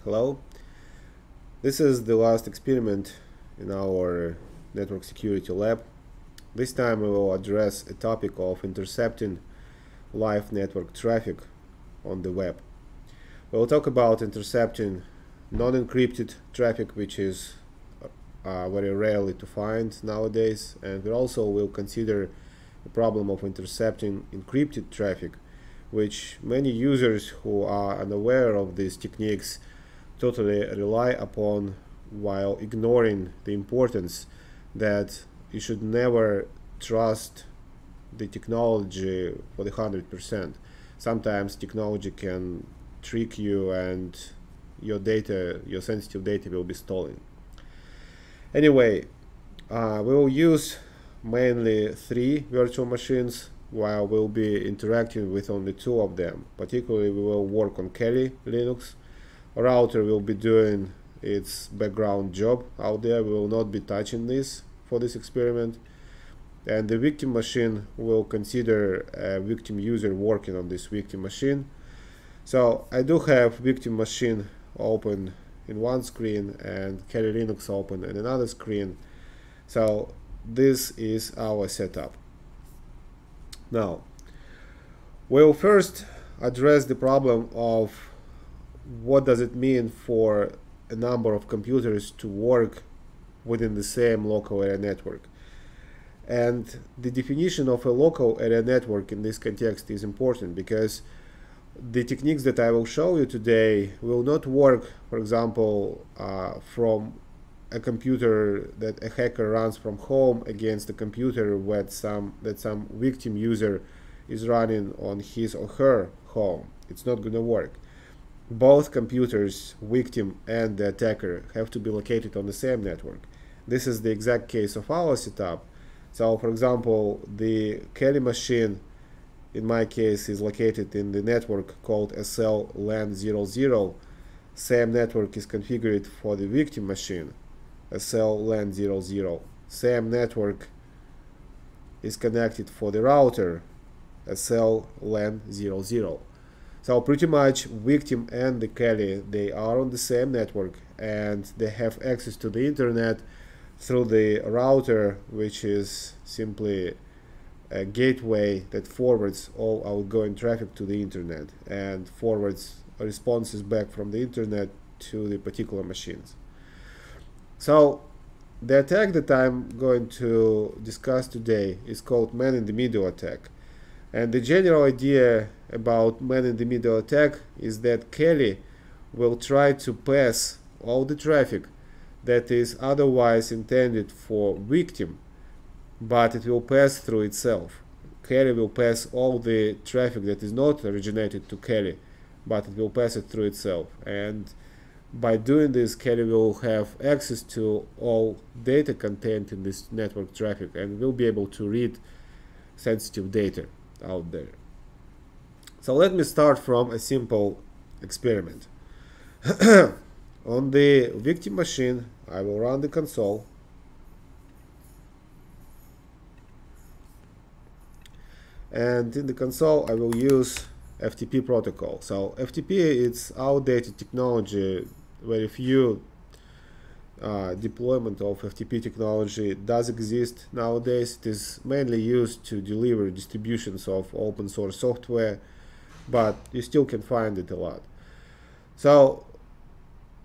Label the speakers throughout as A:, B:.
A: Hello. This is the last experiment in our network security lab. This time we will address a topic of intercepting live network traffic on the web. We will talk about intercepting non-encrypted traffic, which is very rarely to find nowadays, and we also will consider the problem of intercepting encrypted traffic, which many users who are unaware of these techniques totally rely upon, while ignoring the importance that you should never trust the technology for the 100%. Sometimes technology can trick you and your data, your sensitive data, will be stolen. Anyway, we will use mainly 3 virtual machines, while we'll be interacting with only 2 of them. Particularly, we will work on Kali Linux. A router will be doing its background job out there. We will not be touching this for this experiment. And the victim machine will consider a victim user working on this victim machine. So I do have victim machine open in one screen and Kali Linux open in another screen. So this is our setup. Now, we'll first address the problem of what does it mean for a number of computers to work within the same local area network. And the definition of a local area network in this context is important, because the techniques that I will show you today will not work, for example, from a computer that a hacker runs from home against a computer that some victim user is running on his or her home. It's not going to work. Both computers, victim and the attacker, have to be located on the same network. This is the exact case of our setup. So, for example, the Kali machine, in my case, is located in the network called SL LAN 00. Same network is configured for the victim machine, SL LAN 00. Same network is connected for the router, SL LAN 00. So pretty much victim and the Kali, they are on the same network, and they have access to the internet through the router, which is simply a gateway that forwards all outgoing traffic to the internet and forwards responses back from the internet to the particular machines. So the attack that I'm going to discuss today is called man-in-the-middle attack. And the general idea about man-in-the-middle attack is that Kali will try to pass all the traffic that is otherwise intended for victim, but it will pass through itself. Kali will pass all the traffic that is not originated to Kali, but it will pass it through itself. And by doing this, Kali will have access to all data contained in this network traffic and will be able to read sensitive data out there. So let me start from a simple experiment. On the victim machine, I will run the console. And in the console, I will use FTP protocol. So FTP is outdated technology. Very few deployment of FTP technology does exist nowadays. It is mainly used to deliver distributions of open source software, but you still can find it a lot. So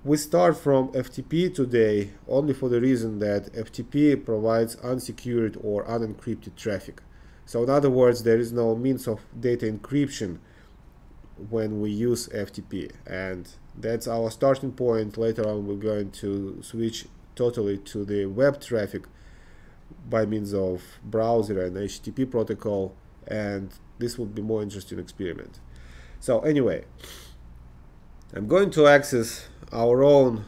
A: we start from FTP today only for the reason that FTP provides unsecured or unencrypted traffic. So in other words, there is no means of data encryption when we use FTP, and that's our starting point. Later on, we're going to switch totally to the web traffic by means of browser and HTTP protocol, and this would be more interesting experiment. So anyway, I'm going to access our own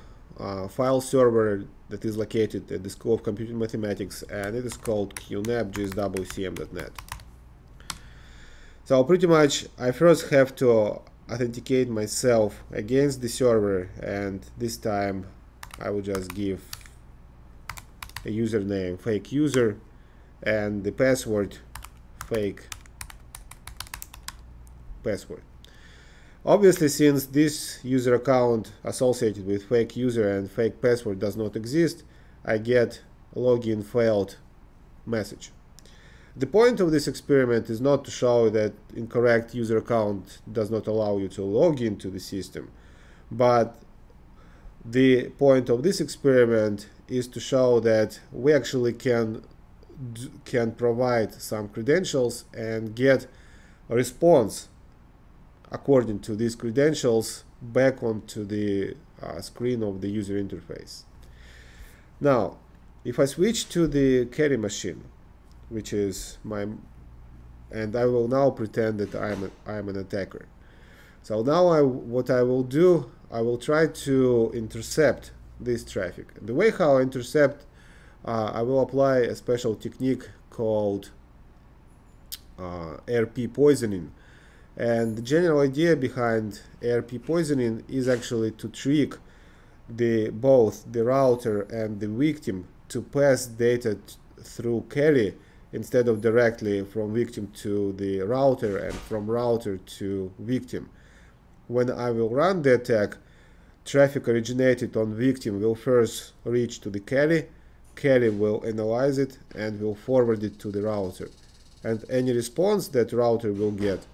A: file server that is located at the School of Computing Mathematics, and it is called qnap.jswcm.net. So pretty much I first have to authenticate myself against the server, and this time I will just give a username fake user and the password fake password. Obviously, since this user account associated with fake user and fake password does not exist, I get a login failed message. The point of this experiment is not to show that incorrect user account does not allow you to log into the system, but the point of this experiment is to show that we actually can provide some credentials and get a response according to these credentials back onto the screen of the user interface. Now, if I switch to the carry machine, which is and I will now pretend that I am an attacker. So now what I will do, I will try to intercept this traffic. The way how I intercept, I will apply a special technique called ARP poisoning. And the general idea behind ARP poisoning is actually to trick both the router and the victim to pass data through carry instead of directly from victim to the router and from router to victim. When I will run the attack, traffic originated on victim will first reach to the carry will analyze it and will forward it to the router. And any response that router will get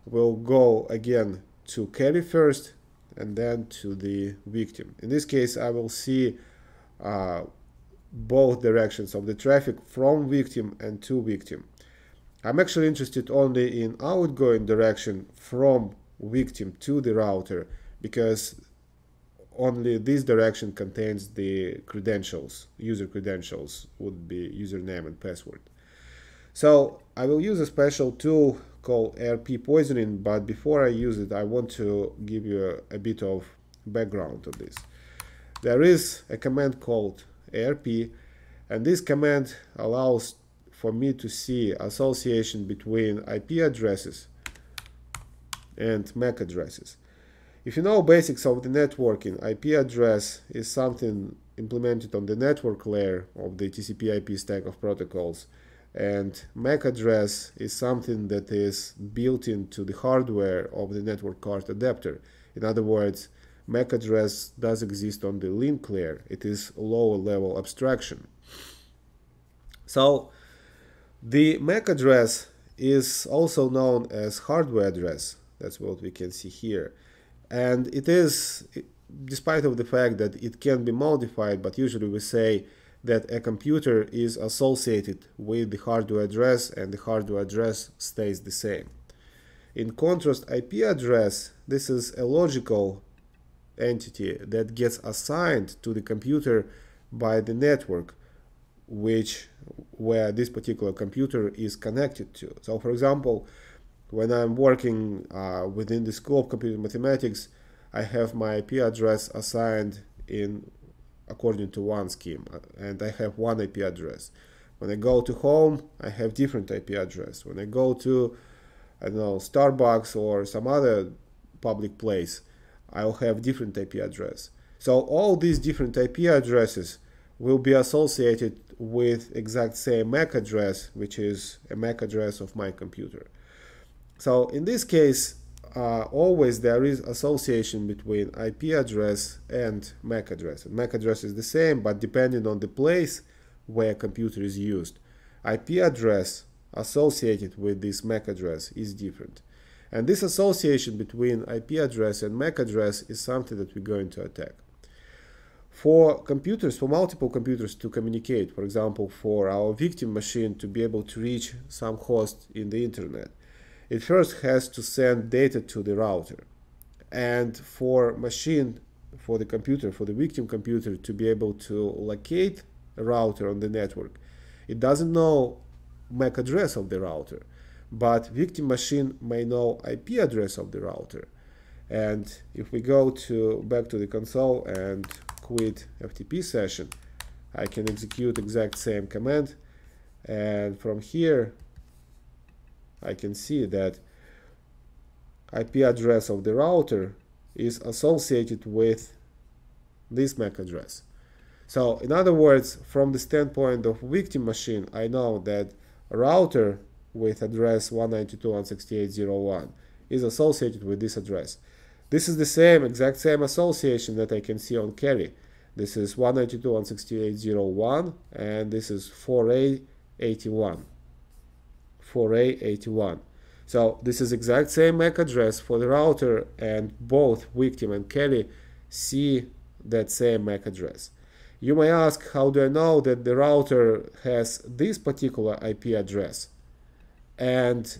A: will go again to carry first and then to the victim. In this case, I will see both directions of the traffic from victim and to victim. I'm actually interested only in outgoing direction from victim to the router because only this direction contains the credentials, user credentials would be username and password. So I will use a special tool called ARP poisoning, but before I use it, I want to give you a bit of background on this. There is a command called ARP, and this command allows for me to see association between IP addresses and MAC addresses. If you know basics of the networking, IP address is something implemented on the network layer of the TCP/IP stack of protocols, and MAC address is something that is built into the hardware of the network card adapter. In other words, MAC address does exist on the link layer. It is lower level abstraction. So the MAC address is also known as hardware address. That's what we can see here. And it is, despite of the fact that it can be modified, but usually we say that a computer is associated with the hardware address and the hardware address stays the same. In contrast, IP address, this is a logical entity that gets assigned to the computer by the network where this particular computer is connected to. So for example, when I'm working within the school of computer mathematics, I have my IP address assigned according to one scheme, and I have one IP address. When I go to home, I have different IP address. When I go to, I don't know, Starbucks or some other public place, I'll have different IP address. So all these different IP addresses will be associated with exact same MAC address, which is a MAC address of my computer. So in this case, always there is association between IP address and MAC address. And MAC address is the same, but depending on the place where a computer is used, IP address associated with this MAC address is different. And this association between IP address and MAC address is something that we're going to attack. For multiple computers to communicate, for example, for our victim machine to be able to reach some host in the internet, it first has to send data to the router. And for the victim computer to be able to locate a router on the network, it doesn't know MAC address of the router, but victim machine may know IP address of the router. And if we go back to the console and quit FTP session, I can execute exact same command, and from here I can see that IP address of the router is associated with this MAC address. So in other words, from the standpoint of victim machine, I know that a router with address 192.168.0.1 is associated with this address. This is the exact same association that I can see on Kelly. This is 192.168.0.1 and this is 4A81. 4A81. So this is exact same MAC address for the router, and both victim and Kelly see that same MAC address. You may ask, how do I know that the router has this particular IP address? And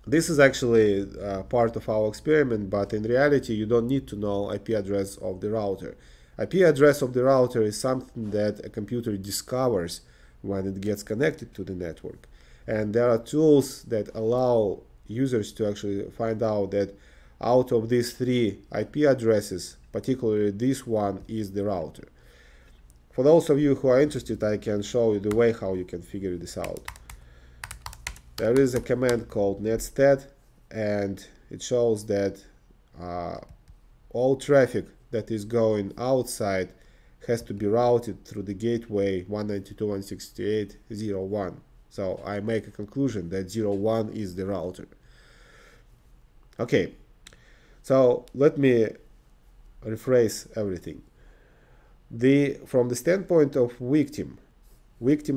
A: this is actually part of our experiment, but in reality you don't need to know IP address of the router. IP address of the router is something that a computer discovers when it gets connected to the network. And there are tools that allow users to actually find out that out of these 3 IP addresses, particularly this one is the router. For those of you who are interested, I can show you the way how you can figure this out. There is a command called netstat, and it shows that all traffic that is going outside has to be routed through the gateway 192.168.0.1. So I make a conclusion that 0.1 is the router. Okay, so let me rephrase everything. From the standpoint of victim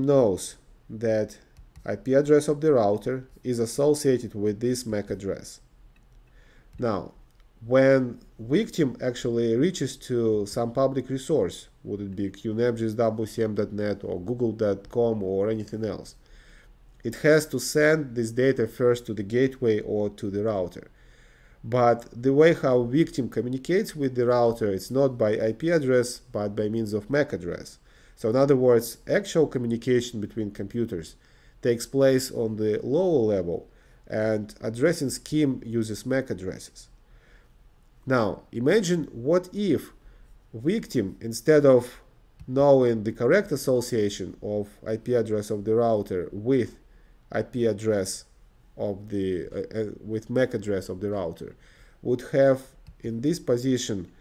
A: knows that IP address of the router is associated with this MAC address. Now, when victim actually reaches to some public resource, would it be qnapgis, wcm.net or google.com or anything else, it has to send this data first to the gateway or to the router. But the way how victim communicates with the router is not by IP address, but by means of MAC address. So in other words, actual communication between computers takes place on the lower level, and addressing scheme uses MAC addresses. Now, imagine what if victim, instead of knowing the correct association of IP address of the router with IP address of the with MAC address of the router, would have in this position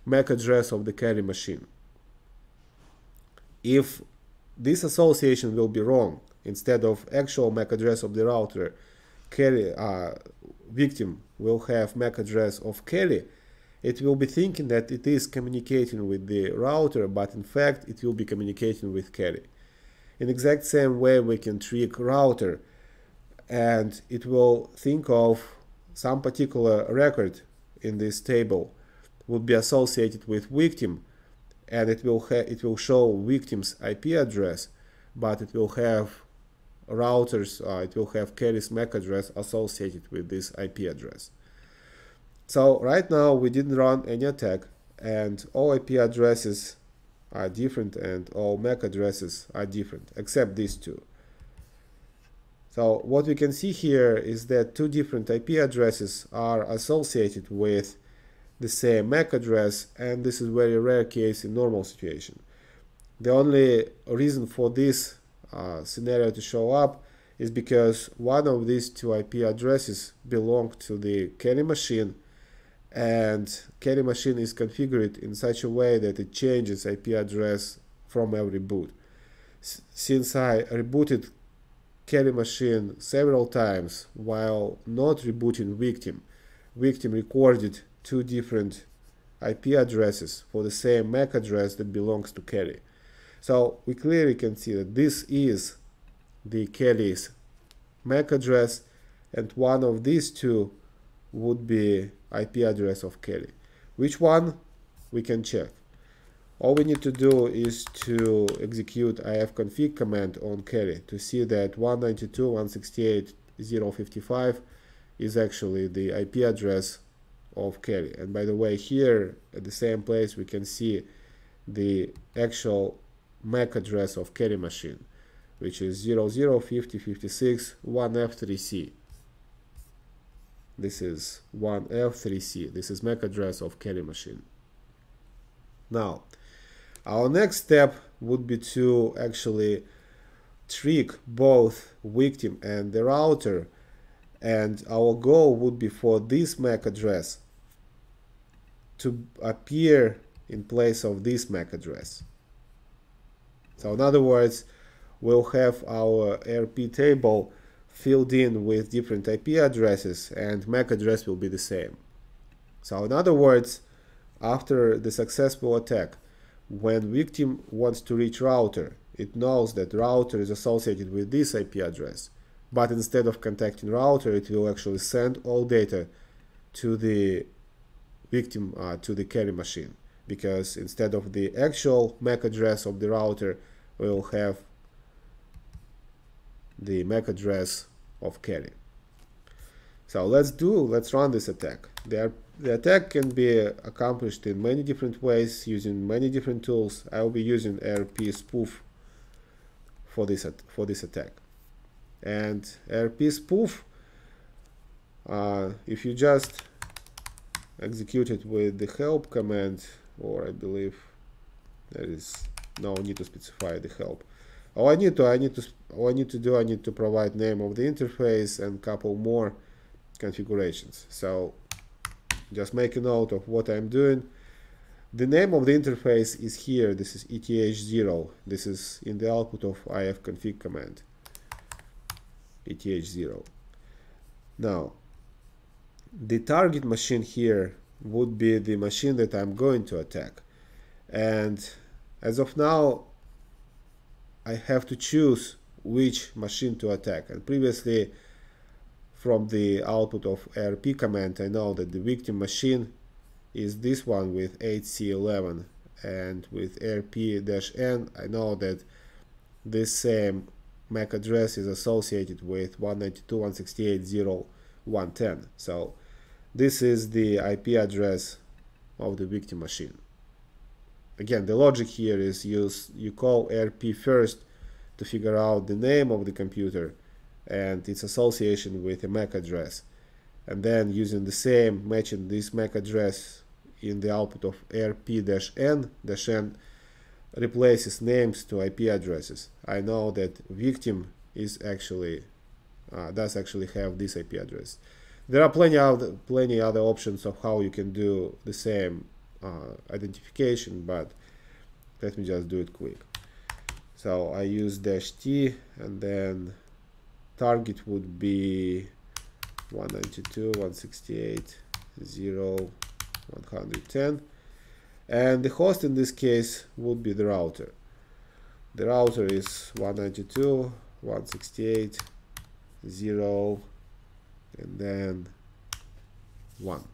A: MAC address of the carry machine. If this association will be wrong, instead of actual MAC address of the router, victim will have MAC address of Kelly, it will be thinking that it is communicating with the router, but in fact it will be communicating with Kelly. In exact same way we can trick router, and it will think of some particular record in this table would be associated with victim, and it will show victim's IP address, but it will have it will have Kelly's MAC address associated with this IP address. So right now we didn't run any attack, and all IP addresses are different and all MAC addresses are different, except these two. So what we can see here is that 2 different IP addresses are associated with the same MAC address, and this is a very rare case in normal situation. The only reason for this scenario to show up is because one of these 2 IP addresses belong to the Kelly machine, and Kelly machine is configured in such a way that it changes IP address from every boot. Since I rebooted Kelly machine several times while not rebooting victim recorded 2 different IP addresses for the same MAC address that belongs to Kelly. So we clearly can see that this is the Kelly's MAC address, and one of these 2 would be IP address of Kelly. Which one? We can check. All we need to do is to execute ifconfig command on Kelly to see that 192.168.0.55 is actually the IP address of Kelly. And by the way, here at the same place we can see the actual MAC address of Kelly machine, which is 005056 1F3C. This is 1F3C. This is MAC address of Kelly machine. Now, our next step would be to actually trick both victim and the router, and our goal would be for this MAC address to appear in place of this MAC address. So in other words, we'll have our RP table filled in with different IP addresses, and MAC address will be the same. So in other words, after the successful attack, when victim wants to reach router, it knows that router is associated with this IP address, but instead of contacting router, it will actually send all data to the victim, to the carry machine, because instead of the actual MAC address of the router, we will have the MAC address of carry. So let's run this attack. The attack can be accomplished in many different ways using many different tools. I will be using ARP spoof for this attack. And ARP spoof, if you just execute it with the help command, or I believe there is no need to specify the help. All I need to provide name of the interface and couple more configurations. So just make a note of what I'm doing. The name of the interface is here. This is ETH0. This is in the output of ifconfig command. ETH0. Now, the target machine here would be the machine that I'm going to attack. And as of now, I have to choose which machine to attack. And previously, from the output of ARP command, I know that the victim machine is this one with 8C11, and with ARP-N, I know that this same MAC address is associated with 192.168.0.110. So this is the IP address of the victim machine. Again, the logic here is you call ARP first to figure out the name of the computer and its association with a MAC address, and then using the same, matching this MAC address in the output of ARP-N, -N replaces names to IP addresses. I know that victim is actually does actually have this IP address. There are plenty other options of how you can do the same identification, but let me just do it quick. So I use -T, and then target would be 192.168.0.110, and the host in this case would be the router. The router is 192.168.0 and then 1.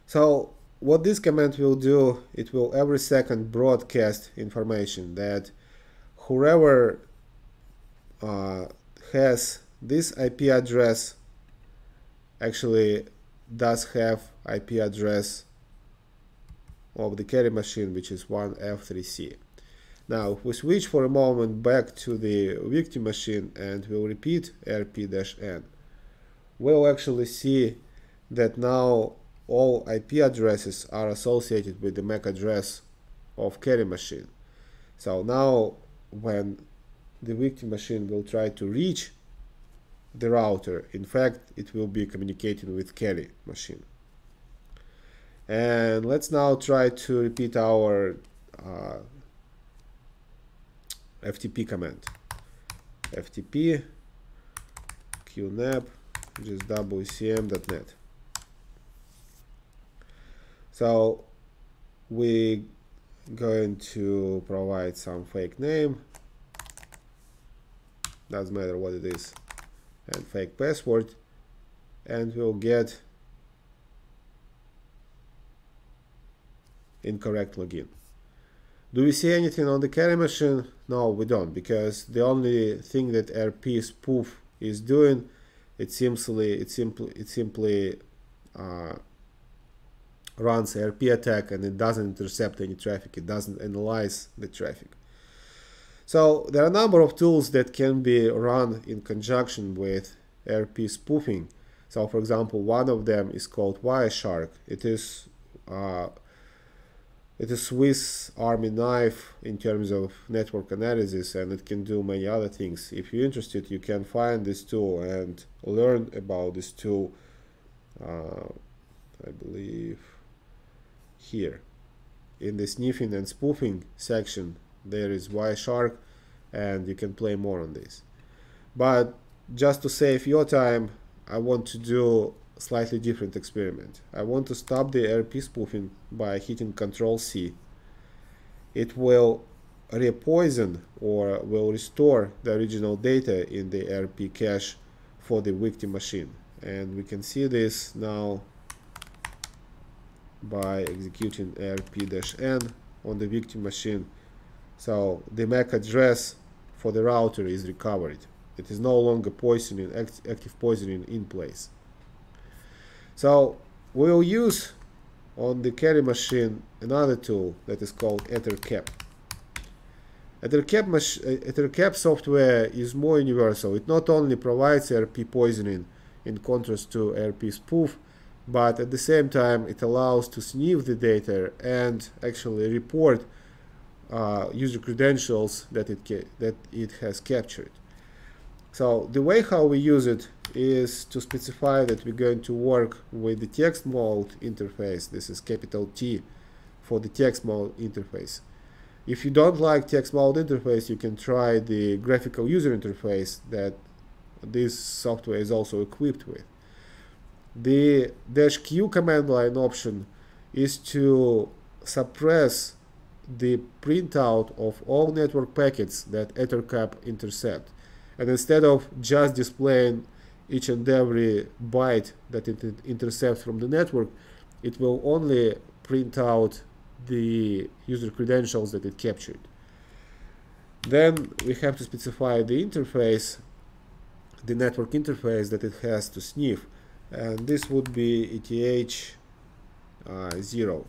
A: So what this command will do, it will every second broadcast information that whoever has this IP address actually does have IP address of the carry machine, which is 1F3C. Now, if we switch for a moment back to the victim machine and we'll repeat ARP-N, we'll actually see that now all IP addresses are associated with the MAC address of carry machine. So now when the victim machine will try to reach the router, in fact it will be communicating with carry machine. And let's now try to repeat our FTP command. FTP qnap just wcm.net. So we're going to provide some fake name, doesn't matter what it is, and fake password, and we'll get incorrect login. Do we see anything on the carry machine? No, we don't, because the only thing that ARP spoof is doing, it simply runs ARP attack, and it doesn't intercept any traffic. It doesn't analyze the traffic. So there are a number of tools that can be run in conjunction with ARP spoofing. So for example, one of them is called Wireshark. It is Swiss Army knife in terms of network analysis, and it can do many other things. If you're interested, you can find this tool and learn about this tool, I believe here in the sniffing and spoofing section. There is Wireshark, and you can play more on this. But just to save your time, I want to do a slightly different experiment. I want to stop the RP spoofing by hitting Ctrl+C. It will repoison or will restore the original data in the RP cache for the victim machine. And we can see this now by executing rp-n on the victim machine. So the MAC address for the router is recovered. It is no longer poisoning, active poisoning in place. So we'll use on the carry machine another tool that is called Ethercap. Ethercap software is more universal. It not only provides RP poisoning in contrast to RP spoof, but at the same time it allows to sniff the data and actually report user credentials that it has captured. So the way how we use it is to specify that we're going to work with the text mode interface. This is capital T for the text mode interface. If you don't like text mode interface, you can try the graphical user interface that this software is also equipped with. The -Q command line option is to suppress the printout of all network packets that Ethercap intercept. And instead of just displaying each and every byte that it intercepts from the network, it will only print out the user credentials that it captured. Then we have to specify the interface, the network interface that it has to sniff. And this would be ETH 0,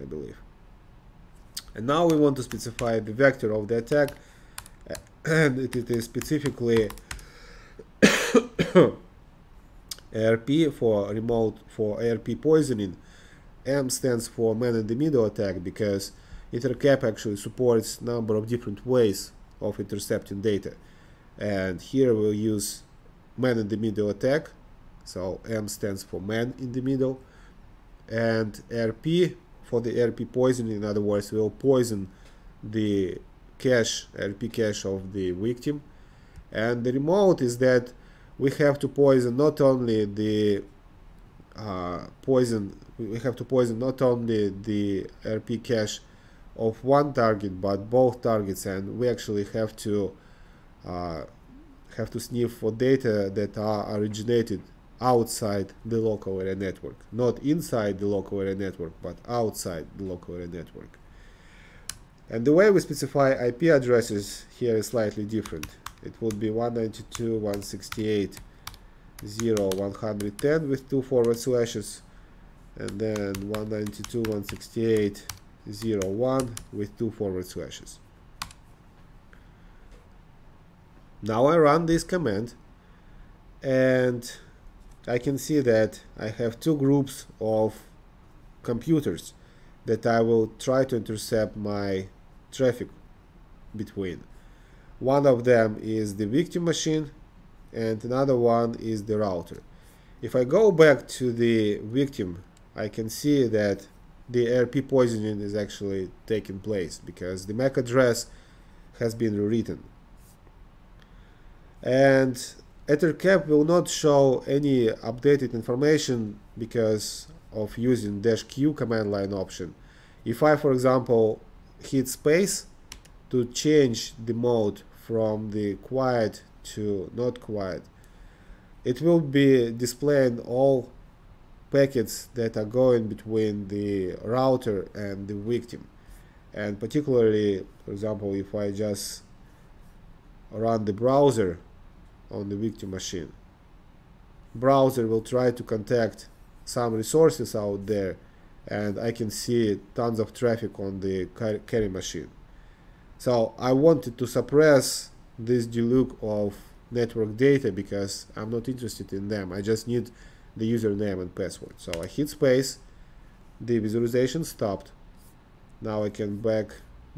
A: I believe. And now we want to specify the vector of the attack, and it is specifically ARP for ARP poisoning. M stands for man-in-the-middle attack because Ethercap actually supports a number of different ways of intercepting data. And here we'll use man-in-the-middle attack. So M stands for man in the middle. And RP for the RP poisoning, in other words, will poison the cache, RP cache of the victim. And the remote is that we have to poison not only the not only the RP cache of one target but both targets, and we actually have to sniff for data that are originated outside the local area network, not inside the local area network but outside the local area network. And the way we specify IP addresses here is slightly different. It would be 192.168.0.110 with 2 forward slashes, and then 192.168.0.1 with 2 forward slashes. Now I run this command and I can see that I have two groups of computers that I will try to intercept my traffic between. One of them is the victim machine and another one is the router. If I go back to the victim, I can see that the RP poisoning is actually taking place because the MAC address has been rewritten. And Ethercap will not show any updated information because of using -Q command line option. If I, for example, hit space to change the mode from the quiet to not quiet, it will be displaying all packets that are going between the router and the victim. And particularly, for example, if I just run the browser on the victim machine, browser will try to contact some resources out there, and I can see tons of traffic on the carry machine. So I wanted to suppress this deluge of network data because I'm not interested in them. I just need the username and password. So I hit space, the visualization stopped. Now I can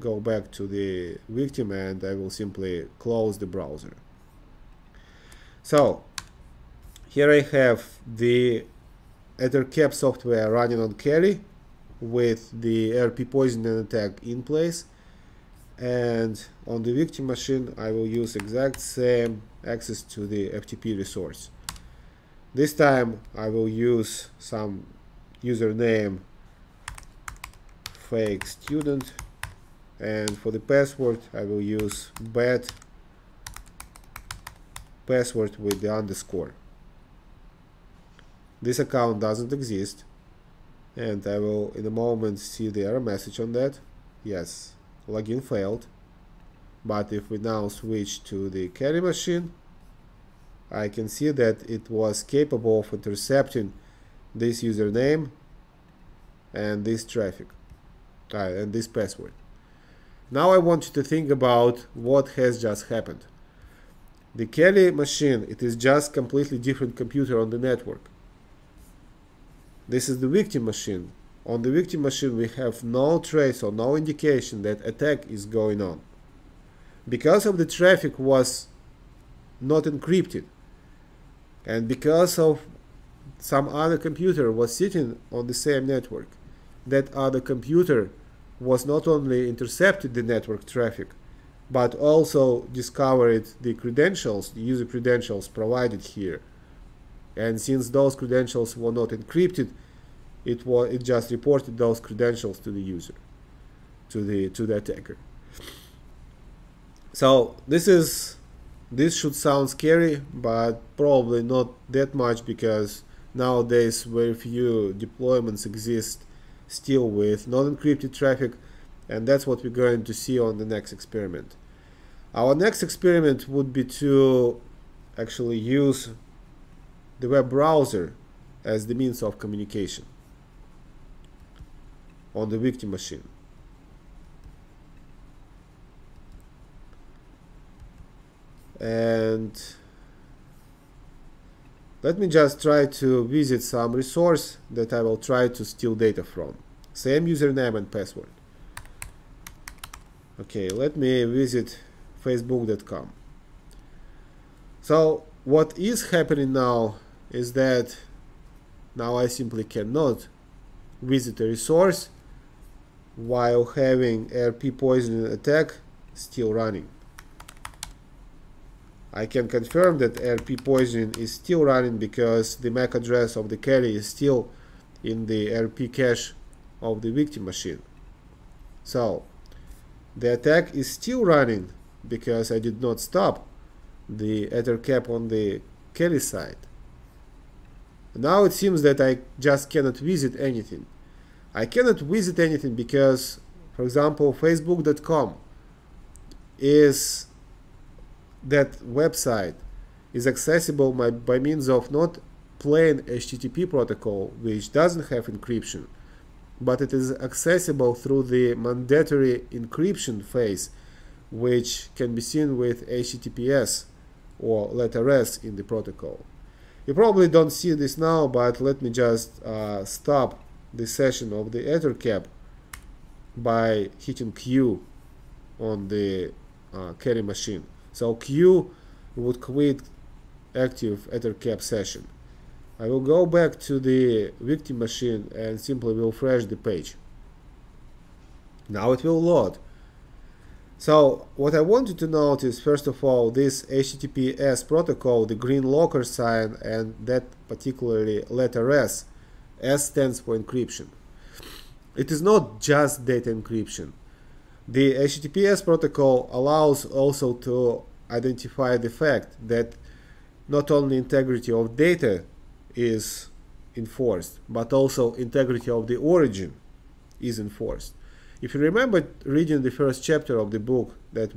A: go back to the victim and I will simply close the browser. So here I have the Ethercap software running on carry with the RP poisoning attack in place, and on the victim machine I will use exact same access to the FTP resource. This time I will use some username fake student, and for the password I will use bad password with the underscore. This account doesn't exist, and I will in a moment see the error message on that. Yes, login failed. But if we now switch to the carry machine, I can see that it was capable of intercepting this username and this traffic and this password. Now I want you to think about what has just happened. The carry machine, it is just completely different computer on the network. This is the victim machine. On the victim machine we have no trace or no indication that attack is going on. Because of the traffic was not encrypted, and because of some other computer was sitting on the same network, that other computer was not only intercepted the network traffic, but also discovered the credentials, the user credentials provided here. And since those credentials were not encrypted, it just reported those credentials to the user, to the attacker. So this should sound scary, but probably not that much, because nowadays very few deployments exist still with non-encrypted traffic, and that's what we're going to see on the next experiment. Our next experiment would be to actually use the web browser as the means of communication on the victim machine. And let me just try to visit some resource that I will try to steal data from. Same username and password. Okay, let me visit facebook.com. So what is happening now is that now I simply cannot visit a resource while having RP poisoning attack still running. I can confirm that RP poisoning is still running because the MAC address of the carry is still in the RP cache of the victim machine. So the attack is still running because I did not stop the ethercap on the carry side. Now it seems that I just cannot visit anything. I cannot visit anything because, for example, facebook.com is that website is accessible by means of not plain HTTP protocol, which doesn't have encryption, but it is accessible through the mandatory encryption phase, which can be seen with HTTPS or letter S in the protocol. You probably don't see this now, but let me just stop the session of the ethercap by hitting Q on the carry machine. So Q would quit active ethercap session. I will go back to the victim machine and simply will refresh the page. Now it will load. So what I want you to notice, first of all, this HTTPS protocol, the green locker sign, and that particularly letter S. S stands for encryption. It is not just data encryption. The HTTPS protocol allows also to identify the fact that not only integrity of data is enforced, but also integrity of the origin is enforced. If you remember reading the first chapter of the book that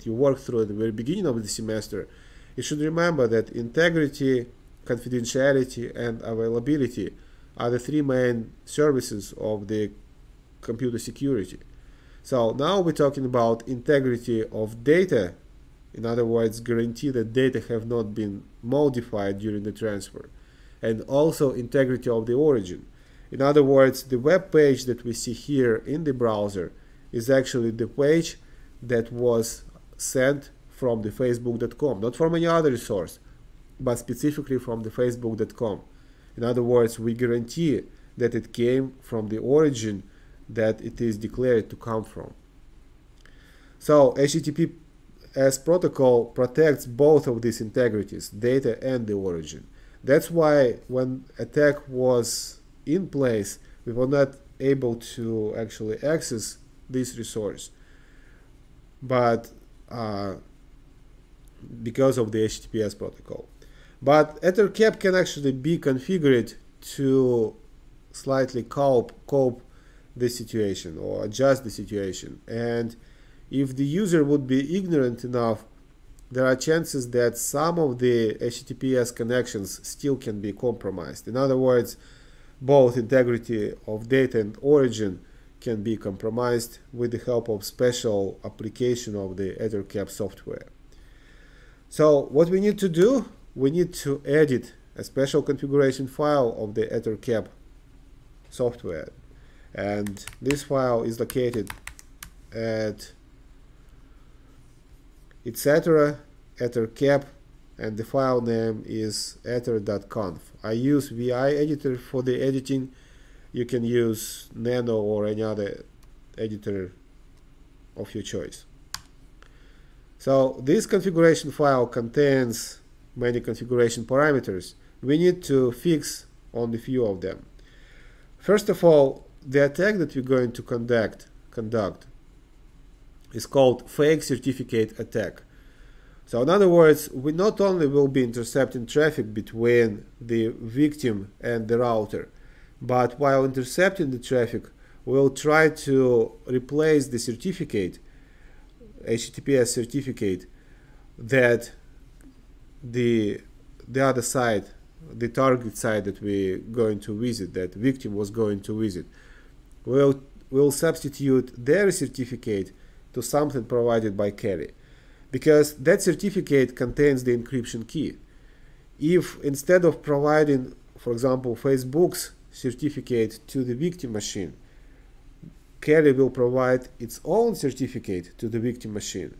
A: you worked through at the very beginning of the semester, you should remember that integrity, confidentiality, and availability are the three main services of the computer security. So now we're talking about integrity of data, in other words, guarantee that data have not been modified during the transfer, and also integrity of the origin. In other words, the web page that we see here in the browser is actually the page that was sent from the facebook.com, not from any other source, but specifically from the facebook.com. In other words, we guarantee that it came from the origin that it is declared to come from. So HTTPS protocol protects both of these integrities, data and the origin. That's why when attack was in place, we were not able to actually access this resource, but because of the HTTPS protocol. But EtherCap can actually be configured to slightly cope the situation or adjust the situation. And if the user would be ignorant enough, there are chances that some of the HTTPS connections still can be compromised. In other words, both integrity of data and origin can be compromised with the help of special application of the EtherCap software. So what we need to do, we need to edit a special configuration file of the EtherCap software. And this file is located at etc ethercap, and the file name is ether.conf. I use VI editor for the editing. You can use Nano or any other editor of your choice. So this configuration file contains many configuration parameters. We need to fix only a few of them. First of all, the attack that we're going to conduct is called fake certificate attack. So in other words, we not only will be intercepting traffic between the victim and the router, but while intercepting the traffic, we'll try to replace the certificate, HTTPS certificate, that the other side, the target side that we're going to visit, that victim was going to visit, we'll substitute their certificate to something provided by carrier, because that certificate contains the encryption key. If instead of providing, for example, Facebook's certificate to the victim machine, carrier will provide its own certificate to the victim machine,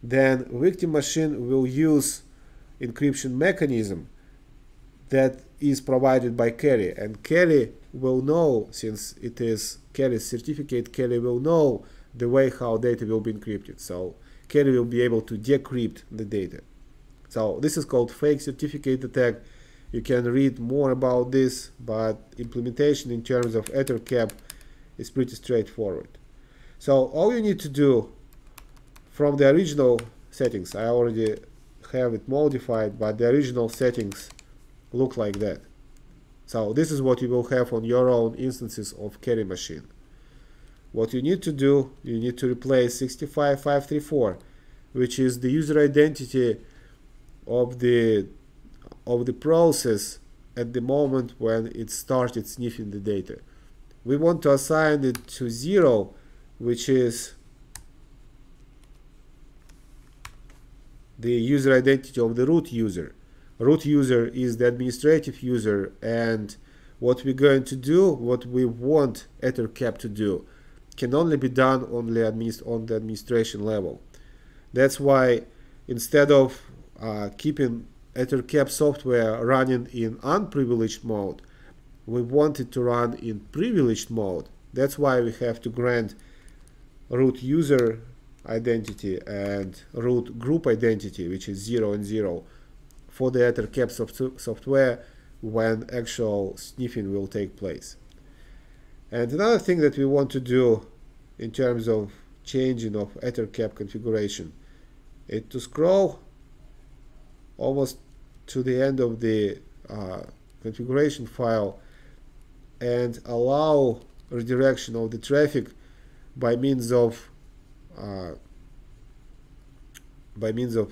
A: then victim machine will use encryption mechanism that is provided by carrier, and carrier will know, since it is carrier's certificate, carrier will know the way how data will be encrypted. So carrier will be able to decrypt the data. So this is called fake certificate attack. You can read more about this, but implementation in terms of EtherCap is pretty straightforward. So all you need to do from the original settings, I already have it modified, but the original settings look like that. So this is what you will have on your own instances of carrier machine. What you need to do, you need to replace 65534, which is the user identity of the process at the moment when it started sniffing the data. We want to assign it to 0, which is the user identity of the root user. Root user is the administrative user, and what we're going to do, what we want EtherCap to do, can only be done on the administration level. That's why instead of keeping EtherCap software running in unprivileged mode, we want it to run in privileged mode. That's why we have to grant root user identity and root group identity, which is 0 and 0, for the EtherCap software when actual sniffing will take place. And another thing that we want to do in terms of changing of EtherCap configuration is to scroll almost to the end of the configuration file and allow redirection of the traffic by means of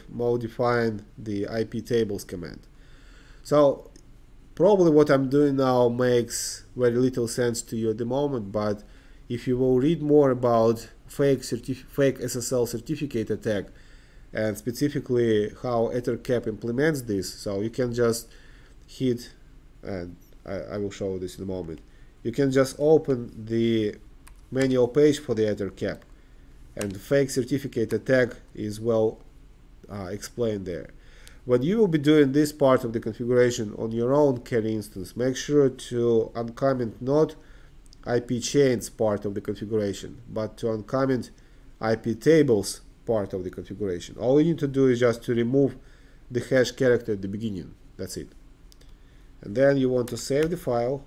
A: modifying the IP tables command. So probably what I'm doing now makes very little sense to you at the moment, but if you will read more about fake SSL certificate attack and specifically how EtherCap implements this, so you can just hit, and I will show this in a moment, you can just open the manual page for the EtherCap, and the fake certificate attack is well explained there. When you will be doing this part of the configuration on your own carrier instance, make sure to uncomment not IP chains part of the configuration, but to uncomment IP tables part of the configuration. All you need to do is just to remove the hash character at the beginning. That's it. and then you want to save the file.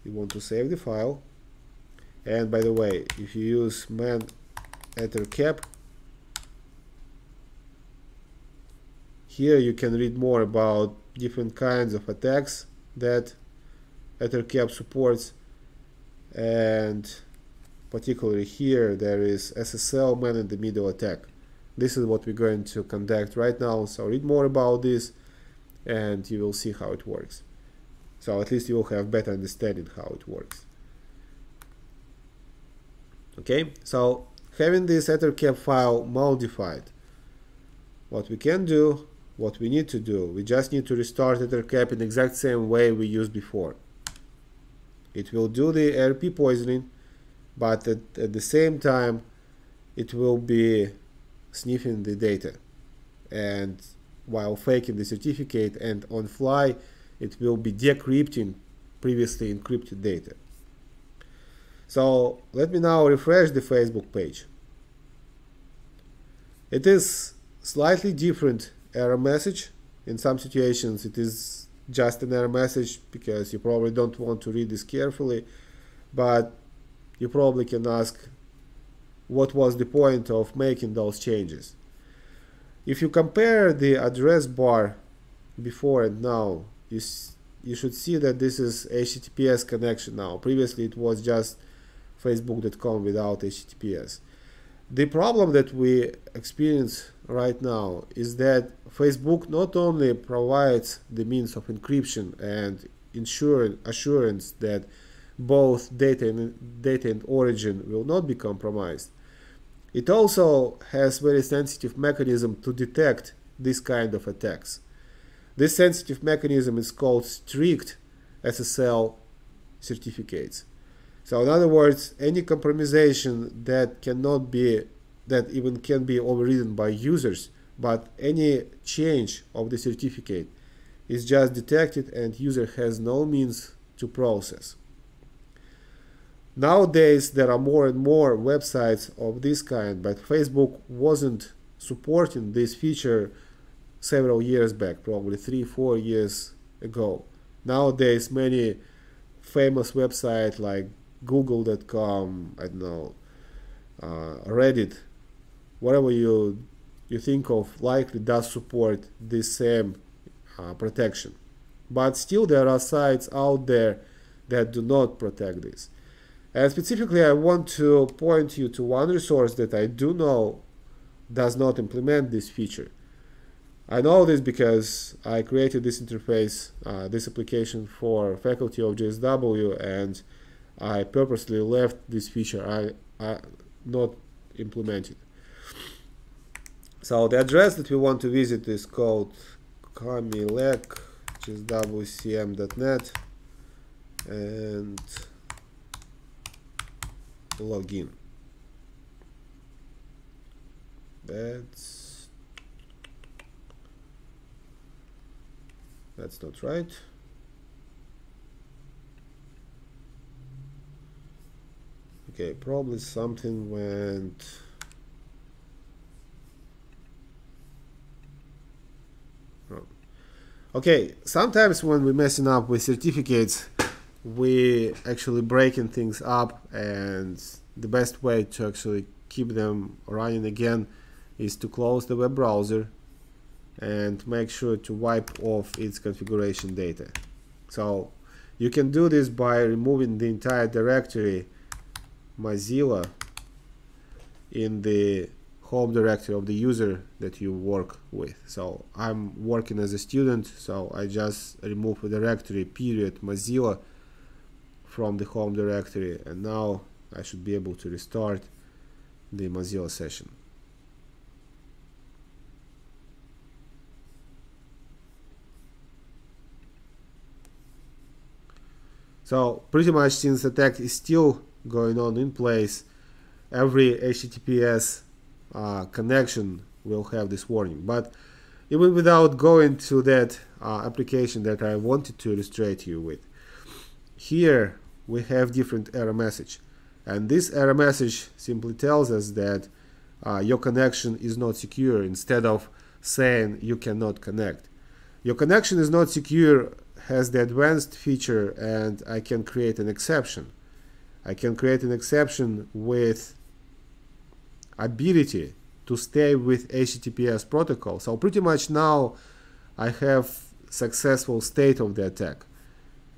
A: You want to save the file, and by the way, if you use man ettercap, here you can read more about different kinds of attacks that ettercap supports, and particularly here there is SSL man in the middle attack. This is what we're going to conduct right now, so read more about this and you will see how it works. So at least you will have better understanding how it works. Okay, so having this ettercap file modified, what we can do, what we need to do, we just need to restart ettercap in the exact same way we used before. It will do the ARP poisoning, but at the same time it will be sniffing the data, and while faking the certificate, and on fly it will be decrypting previously encrypted data. So let me now refresh the Facebook page. It is slightly different error message. In some situations it is just an error message because you probably don't want to read this carefully, but you probably can ask what was the point of making those changes. If you compare the address bar before and now, you should see that this is HTTPS connection now. Previously it was just facebook.com without HTTPS. The problem that we experience right now is that Facebook not only provides the means of encryption and assurance that both data and origin will not be compromised, it also has very sensitive mechanism to detect this kind of attacks. This sensitive mechanism is called strict SSL certificates. So in other words, any compromisation that even can be overridden by users, but any change of the certificate is just detected and user has no means to process. Nowadays there are more and more websites of this kind, but Facebook wasn't supporting this feature several years back, probably 3-4 years ago. Nowadays many famous websites like google.com, I don't know, Reddit, whatever you think of, likely does support this same protection. But still there are sites out there that do not protect this. And specifically I want to point you to one resource that I do know does not implement this feature. I know this because I created this interface, this application for faculty of JSW, and I purposely left this feature I not implemented. So the address that we want to visit is called kamilek.jswcm.net and login. That's not right. Okay, probably something went. Oh. Okay, sometimes when we're messing up with certificates, we actually breaking things up, and the best way to actually keep them running again is to close the web browser and make sure to wipe off its configuration data. So you can do this by removing the entire directory Mozilla in the home directory of the user that you work with. So I'm working as a student, so I just remove the directory period Mozilla from the home directory, and now I should be able to restart the Mozilla session. So pretty much, since the attack is still going on in place, every HTTPS connection will have this warning. But even without going to that application that I wanted to illustrate you with, here we have different error message, and this error message simply tells us that your connection is not secure, instead of saying you cannot connect. Your connection is not secure has the advanced feature, and I can create an exception. I can create an exception with ability to stay with HTTPS protocol. So pretty much now I have successful state of the attack.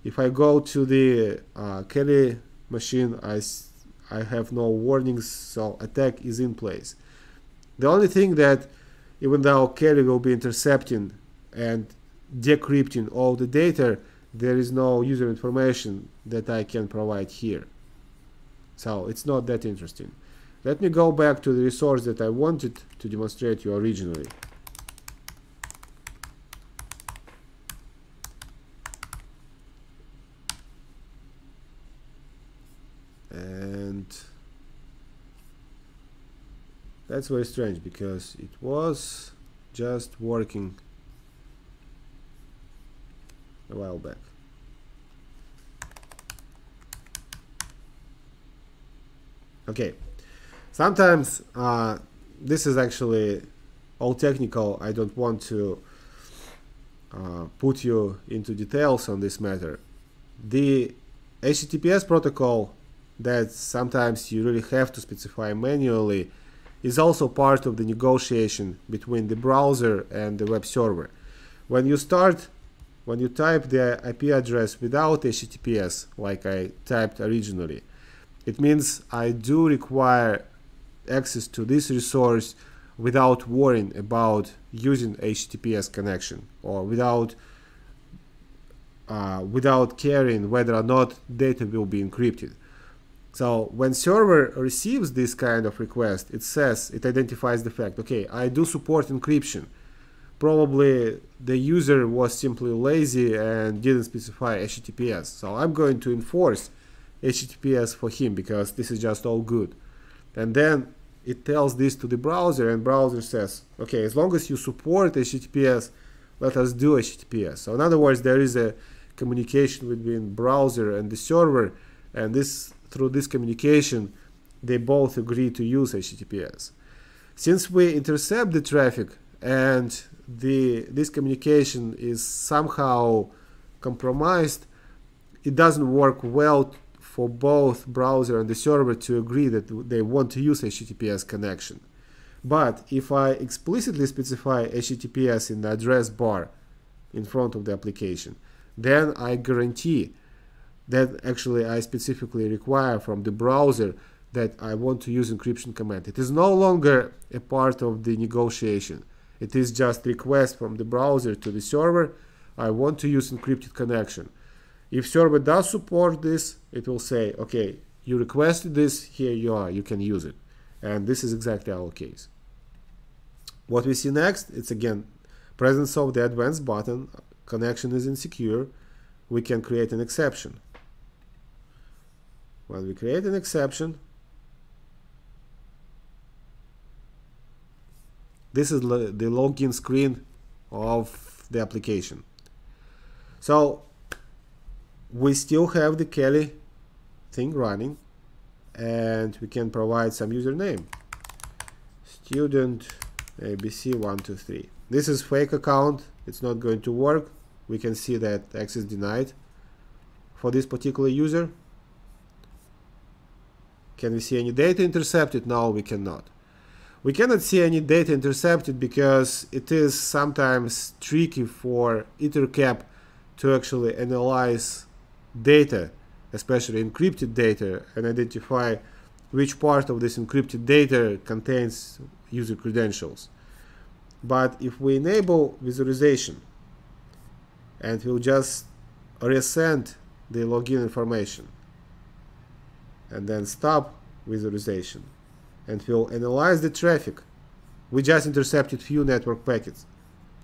A: If I go to the Kelly machine, I have no warnings, so attack is in place. The only thing that, even though Kelly will be intercepting and decrypting all the data, there is no user information that I can provide here. So it's not that interesting. Let me go back to the resource that I wanted to demonstrate you originally. And that's very strange, because it was just working a while back. Okay, sometimes this is actually all technical. I don't want to put you into details on this matter. The HTTPS protocol that sometimes you really have to specify manually is also part of the negotiation between the browser and the web server. When you type the IP address without HTTPS, like I typed originally, it means I do require access to this resource without worrying about using HTTPS connection, or without caring whether or not data will be encrypted. So when server receives this kind of request, it identifies the fact, okay, I do support encryption. Probably the user was simply lazy and didn't specify HTTPS. So I'm going to enforce HTTPS for him, because this is just all good. And then it tells this to the browser, and browser says, okay, as long as you support HTTPS, let us do HTTPS. So in other words, there is a communication between browser and the server, and through this communication, they both agree to use HTTPS. Since we intercept the traffic and this communication is somehow compromised, it doesn't work well for both browser and the server to agree that they want to use HTTPS connection. But if I explicitly specify HTTPS in the address bar in front of the application, then I guarantee that actually I specifically require from the browser that I want to use encryption command. It is no longer a part of the negotiation. It is just request from the browser to the server, I want to use encrypted connection. If server does support this, it will say, okay, you requested this, here you are, you can use it. And this is exactly our case. What we see next, it's again presence of the advanced button, connection is insecure, we can create an exception. When we create an exception, this is the login screen of the application. So we still have the Kelly thing running, and we can provide some username, student ABC123. This is fake account, it's not going to work. We can see that access denied for this particular user. Can we see any data intercepted? No, we cannot. We cannot see any data intercepted because it is sometimes tricky for EtherCap to actually analyze data, especially encrypted data, and identify which part of this encrypted data contains user credentials. But if we enable visualization, and we'll just resend the login information, and then stop visualization, and we'll analyze the traffic. We just intercepted few network packets.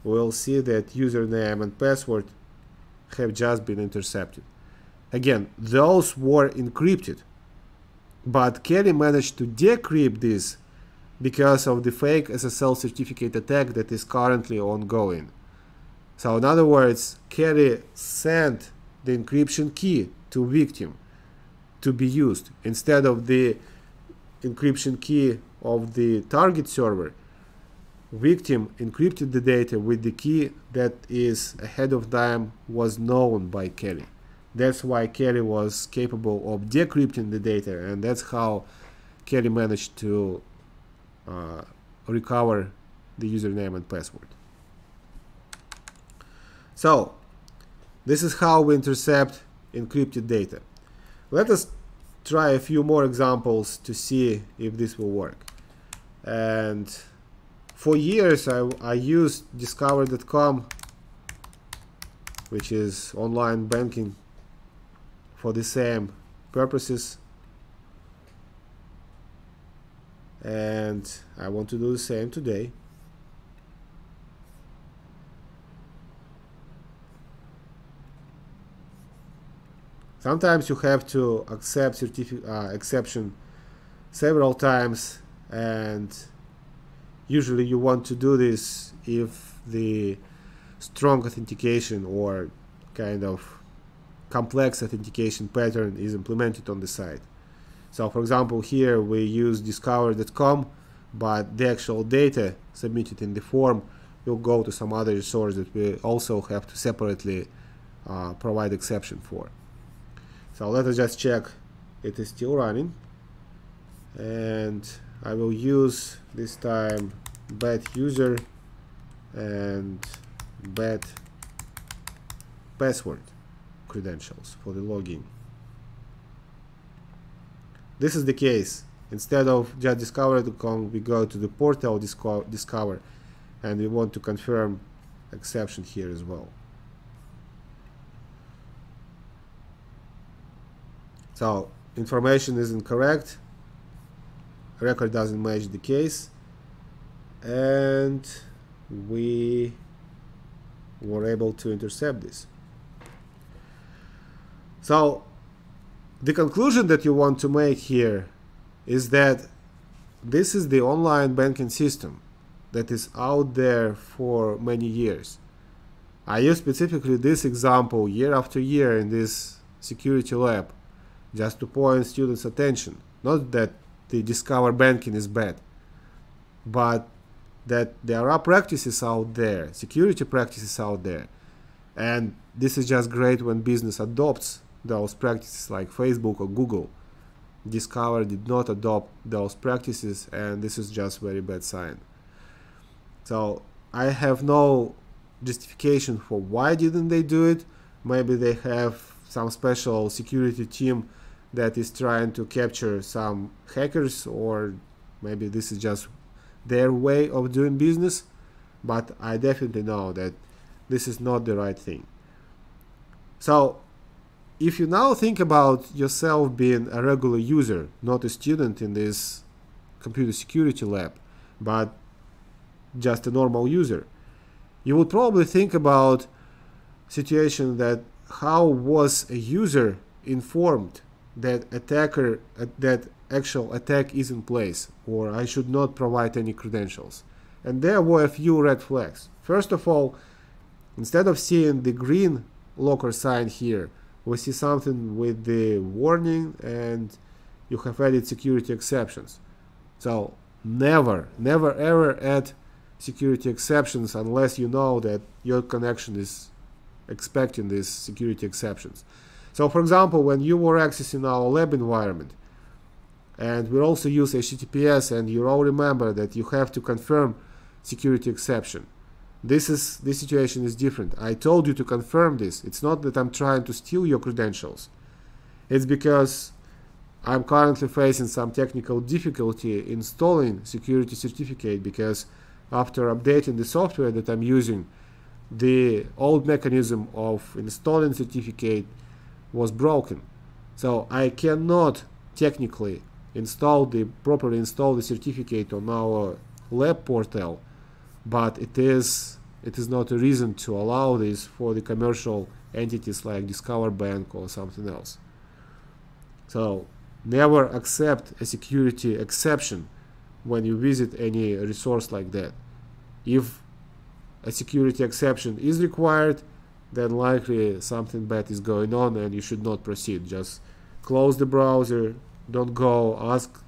A: We'll see that username and password have just been intercepted. Again, those were encrypted, but Kelly managed to decrypt this because of the fake SSL certificate attack that is currently ongoing. So in other words, Kelly sent the encryption key to victim to be used instead of the encryption key of the target server, victim encrypted the data with the key that is ahead of time was known by Kelly. That's why Kelly was capable of decrypting the data, and that's how Kelly managed to recover the username and password. So this is how we intercept encrypted data. Let us try a few more examples to see if this will work. And for years I used discover.com, which is online banking, for the same purposes, and I want to do the same today. Sometimes you have to accept exception several times, and usually you want to do this if the strong authentication or kind of complex authentication pattern is implemented on the site. So for example, here we use discover.com, but the actual data submitted in the form will go to some other resource that we also have to separately provide exception for. So let us just check it is still running, and I will use this time bad user and bad password credentials for the login. This is the case. Instead of just discover.com, we go to the portal discover, and we want to confirm exception here as well. So information is incorrect, record doesn't match the case, and we were able to intercept this. So the conclusion that you want to make here is that this is the online banking system that is out there for many years. I use specifically this example year after year in this security lab just to point students' attention. Not that the Discover banking is bad, but that there are practices out there, security practices out there, and this is just great when business adopts those practices like Facebook or Google. Discover did not adopt those practices, and this is just very bad sign. So I have no justification for why didn't they do it. Maybe they have some special security team that is trying to capture some hackers, or maybe this is just their way of doing business, but I definitely know that this is not the right thing. So if you now think about yourself being a regular user, not a student in this computer security lab, but just a normal user, you would probably think about situation that how was a user informed that that actual attack is in place, or I should not provide any credentials. And there were a few red flags. First of all, instead of seeing the green locker sign here, we see something with the warning, and you have added security exceptions. So never ever add security exceptions unless you know that your connection is expecting these security exceptions. So for example, when you were accessing our lab environment, and we also use HTTPS, and you all remember that you have to confirm security exception. This situation is different. I told you to confirm this. It's not that I'm trying to steal your credentials. It's because I'm currently facing some technical difficulty installing security certificate, because after updating the software that I'm using, the old mechanism of installing certificate was broken. So I cannot technically properly install the certificate on our lab portal, but it is not a reason to allow this for the commercial entities like Discover Bank or something else. So never accept a security exception when you visit any resource like that. If a security exception is required, then likely something bad is going on and you should not proceed. Just close the browser, don't go, ask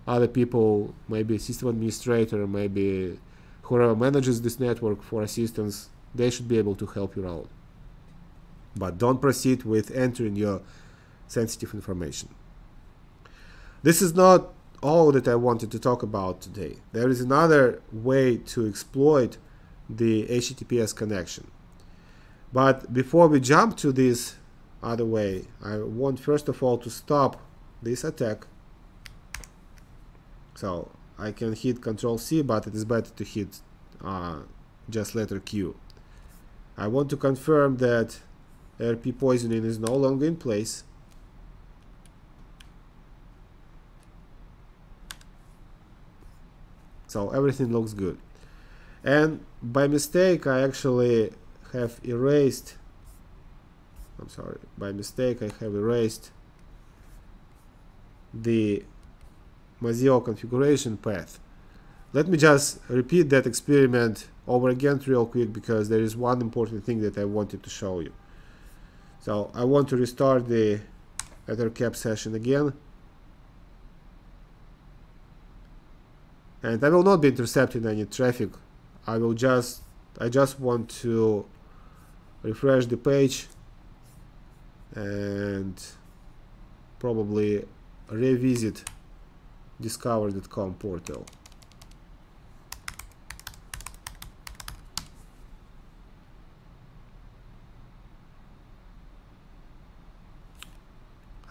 A: other people, maybe system administrator, maybe whoever manages this network for assistance, they should be able to help you out. But don't proceed with entering your sensitive information. This is not all that I wanted to talk about today. There is another way to exploit the HTTPS connection. But before we jump to this other way, I want first of all to stop this attack. So I can hit Ctrl+C, but it is better to hit just letter Q. I want to confirm that RP poisoning is no longer in place. So everything looks good. And by mistake I actually have erased, by mistake I have erased the Mozilla configuration path. Let me just repeat that experiment over again real quick, because there is one important thing that I wanted to show you. So I want to restart the ethercap session again. And I will not be intercepting any traffic. I just want to refresh the page and probably revisit discover.com portal.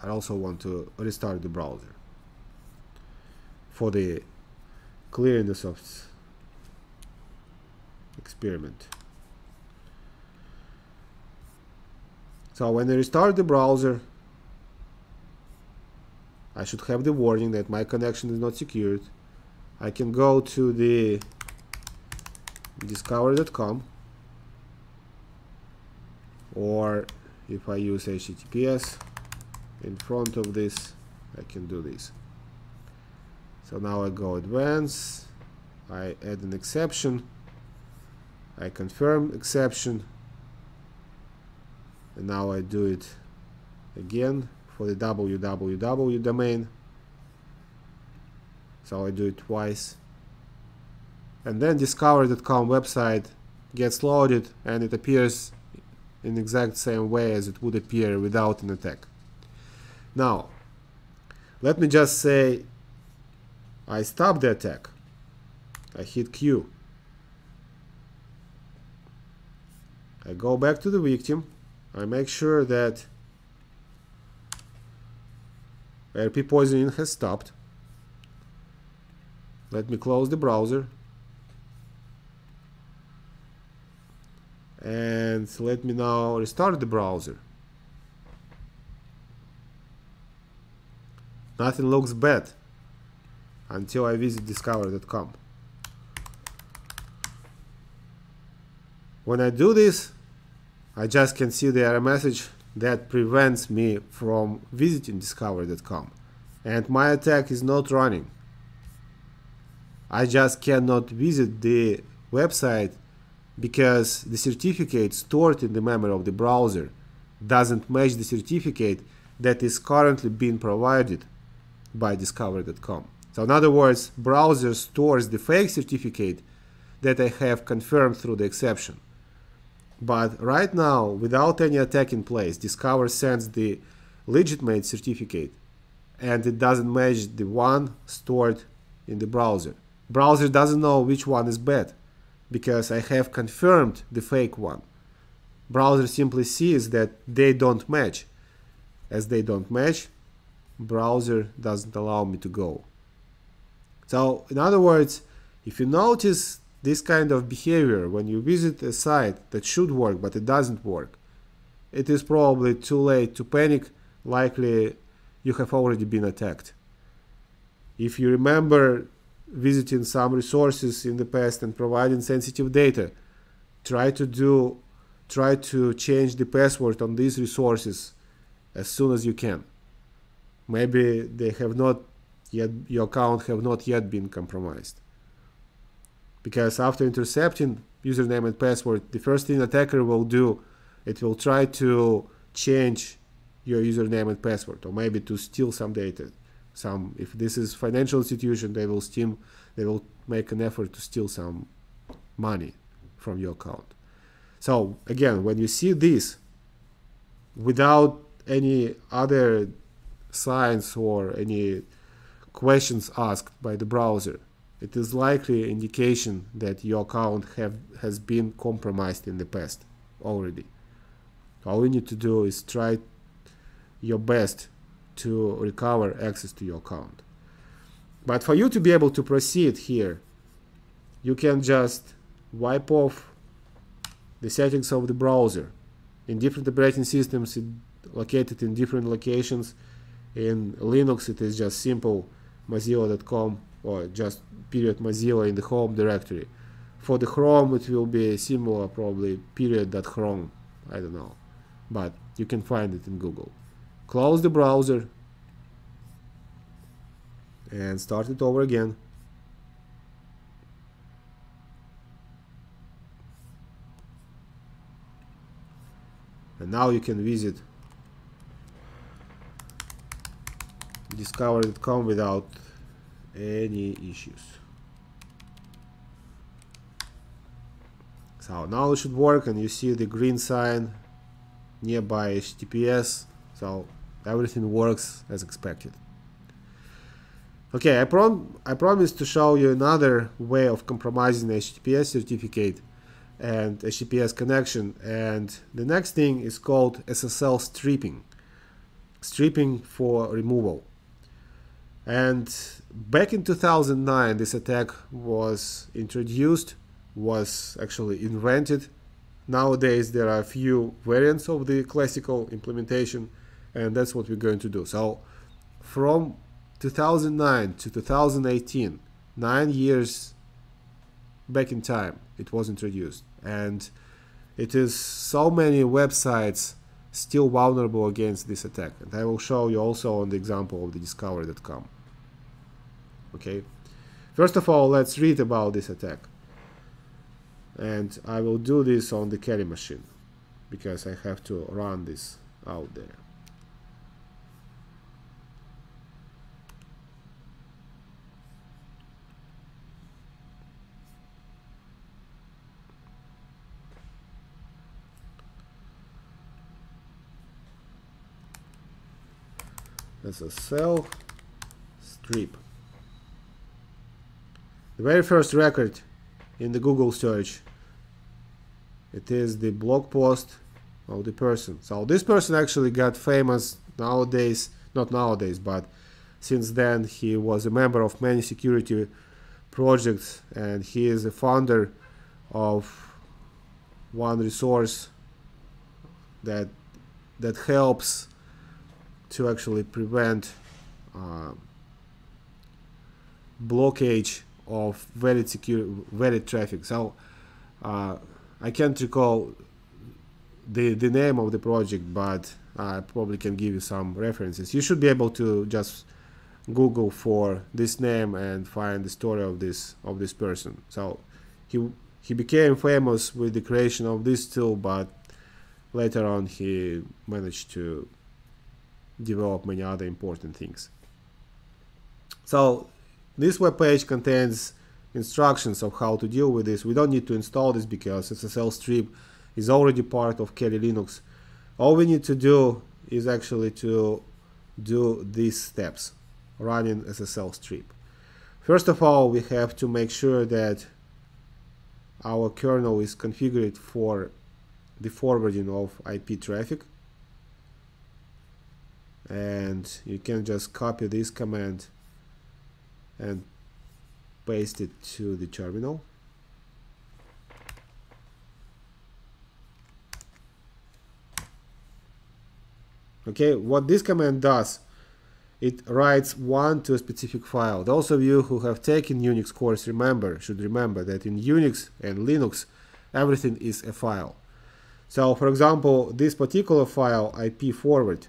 A: I also want to restart the browser for the clearness of experiment. So when I restart the browser, I should have the warning that my connection is not secured. I can go to the discover.com, or if I use HTTPS in front of this, I can do this. So now I go advanced, I add an exception, I confirm exception, and now I do it again for the www domain. So I do it twice, and then discover.com website gets loaded, and it appears in the exact same way as it would appear without an attack. Now let me just say I stop the attack. I hit Q. I go back to the victim. I make sure that RP poisoning has stopped. Let me close the browser. And let me now restart the browser. Nothing looks bad until I visit discover.com. When I do this, I just can see the error message that prevents me from visiting discover.com, and my attack is not running. I just cannot visit the website because the certificate stored in the memory of the browser doesn't match the certificate that is currently being provided by discover.com. So in other words, browser stores the fake certificate that I have confirmed through the exception. But right now, without any attack in place, Discover sends the legitimate certificate, and it doesn't match the one stored in the browser. Browser doesn't know which one is bad, because I have confirmed the fake one. Browser simply sees that they don't match. As they don't match, browser doesn't allow me to go. So in other words, if you notice this kind of behavior when you visit a site that should work but it doesn't work, it is probably too late to panic. Likely you have already been attacked. If you remember visiting some resources in the past and providing sensitive data, try to change the password on these resources as soon as you can. Maybe they have not yet, your account have not yet been compromised. Because after intercepting username and password, the first thing attacker will do, it will try to change your username and password, or maybe to steal some data. if this is financial institution, they will make an effort to steal some money from your account. So again, when you see this without any other signs or any questions asked by the browser, it is likely an indication that your account has been compromised in the past already. All you need to do is try your best to recover access to your account. But for you to be able to proceed here, you can just wipe off the settings of the browser. In different operating systems, it's located in different locations. In Linux, it is just simple mozilla.com or just /Mozilla in the home directory. For the Chrome, it will be similar, probably /Chrome. I don't know, but you can find it in Google. Close the browser and start it over again. And now you can visit discover.com without any issues. So now it should work, and you see the green sign nearby HTTPS, so everything works as expected. Okay, I promised to show you another way of compromising HTTPS certificate and HTTPS connection, and the next thing is called SSL stripping for removal. And back in 2009, this attack was actually invented. Nowadays there are a few variants of the classical implementation, and that's what we're going to do. So from 2009 to 2018, 9 years back in time, it was introduced, and it is so many websites still vulnerable against this attack, and I will show you also on the example of the discover.com. Okay, first of all, let's read about this attack, and I will do this on the carry machine because I have to run this out there. SSL strip. The very first record in the Google search, it is the blog post of the person. So this person actually got famous nowadays, not nowadays, but since then he was a member of many security projects, and he is a founder of one resource that helps to actually prevent blockage of valid traffic. So I can't recall the name of the project, but I probably can give you some references. You should be able to just Google for this name and find the story of this person. So he became famous with the creation of this tool, but later on he managed to develop many other important things. So this web page contains instructions of how to deal with this. We don't need to install this because SSL strip is already part of Kali Linux. All we need to do is actually to do these steps, running SSL strip. First of all, we have to make sure that our kernel is configured for the forwarding of IP traffic, and you can just copy this command and paste it to the terminal. Okay, what this command does, it writes one to a specific file. Those of you who have taken Unix course should remember that in Unix and Linux everything is a file. So for example, this particular file, IP forward,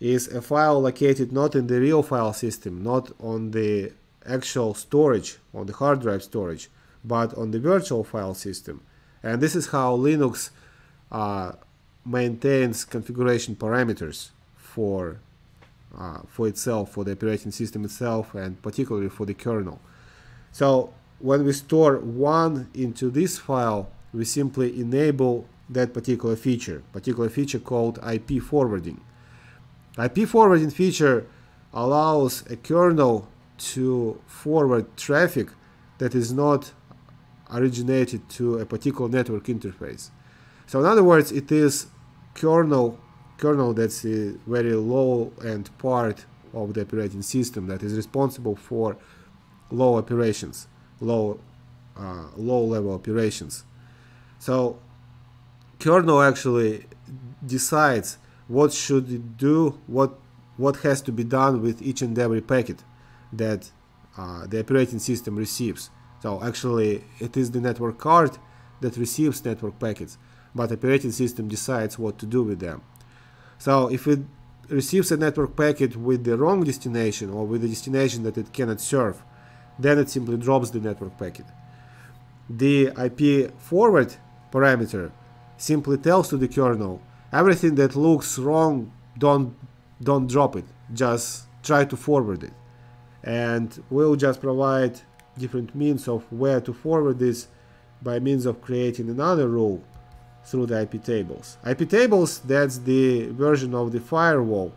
A: is a file located not in the real file system, not on the actual storage, on the hard drive storage, but on the virtual file system. And this is how Linux maintains configuration parameters for for itself, for the operating system itself, and particularly for the kernel. So when we store 1 into this file, we simply enable that particular feature called IP forwarding. IP forwarding feature allows a kernel to forward traffic that is not originated to a particular network interface. So in other words, it is kernel that's a very low-end part of the operating system that is responsible for low operations, low-level operations. So kernel actually decides what should it do, what has to be done with each and every packet that the operating system receives. So actually it is the network card that receives network packets, but the operating system decides what to do with them. So if it receives a network packet with the wrong destination or with a destination that it cannot serve, then it simply drops the network packet. The IP forward parameter simply tells to the kernel, everything that looks wrong, don't drop it, just try to forward it. And we'll just provide different means of where to forward this by means of creating another rule through the IP tables. IP tables, that's the version of the firewall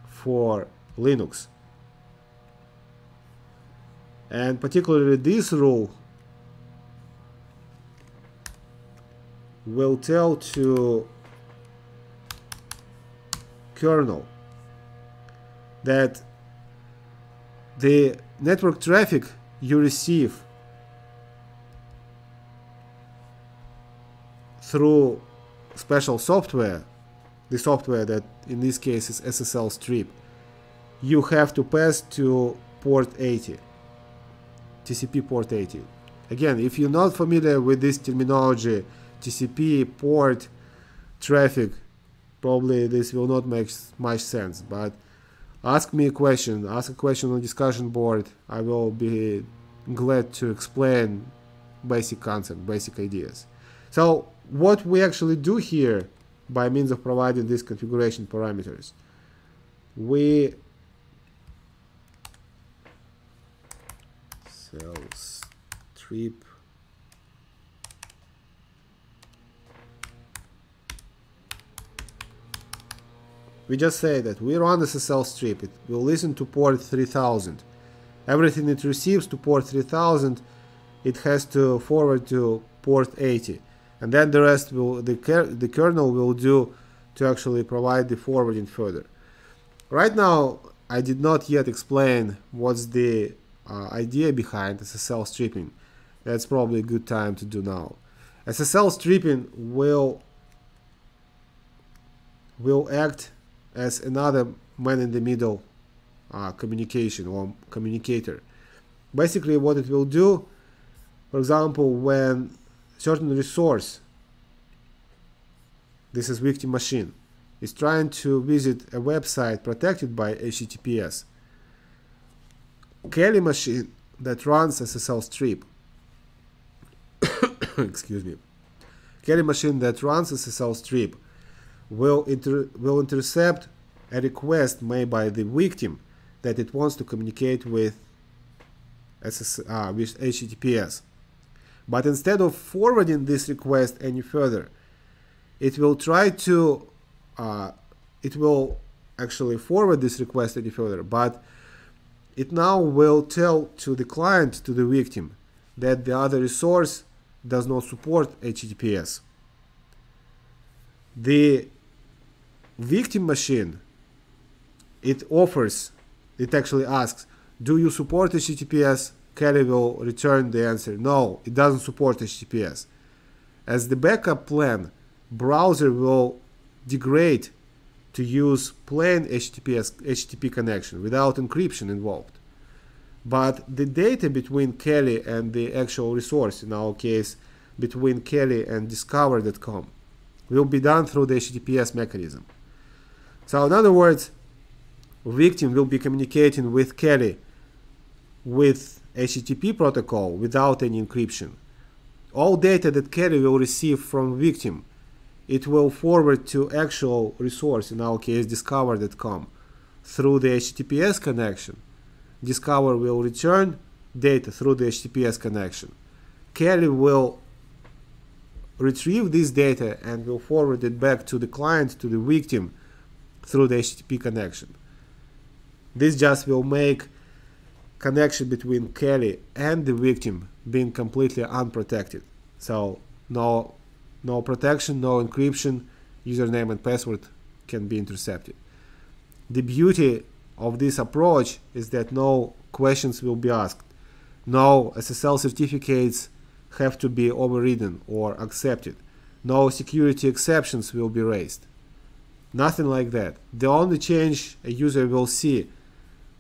A: for Linux. And particularly this rule will tell to kernel that the network traffic you receive through special software, the software that in this case is SSL strip, you have to pass to port 80, TCP port 80. Again, if you're not familiar with this terminology, TCP, port, traffic, probably this will not make much sense, but ask me a question, ask a question on discussion board. I will be glad to explain basic concepts, basic ideas. So what we actually do here by means of providing these configuration parameters, we strip we just say that we run SSL strip, it will listen to port 3000. Everything it receives to port 3000, it has to forward to port 80. And then the rest will, the kernel will do to actually provide the forwarding further. Right now, I did not yet explain what's the idea behind SSL stripping. That's probably a good time to do now. SSL stripping will act as another man-in-the-middle communication or communicator. Basically what it will do, for example, when certain resource, this is victim machine, is trying to visit a website protected by HTTPS, Kelly machine that runs SSL strip excuse me, Kelly machine that runs SSL strip will intercept a request made by the victim that it wants to communicate with HTTPS. But instead of forwarding this request any further, it will try to it will actually forward this request any further, but it now will tell to the client, to the victim, that the other resource does not support HTTPS. The victim machine, it actually asks, do you support HTTPS? Kelly will return the answer, no, it doesn't support HTTPS. As the backup plan, browser will degrade to use plain HTTP connection without encryption involved. But the data between Kelly and the actual resource, in our case between Kelly and discover.com, will be done through the HTTPS mechanism. So in other words, victim will be communicating with Kelly with HTTP protocol without any encryption. All data that Kelly will receive from victim, it will forward to actual resource, in our case discover.com, through the HTTPS connection. Discover will return data through the HTTPS connection. Kelly will retrieve this data and will forward it back to the client, to the victim, through the HTTP connection. This just will make connection between Kelly and the victim being completely unprotected. So no protection, no encryption, username and password can be intercepted. The beauty of this approach is that no questions will be asked. No SSL certificates have to be overridden or accepted. No security exceptions will be raised. Nothing like that. The only change a user will see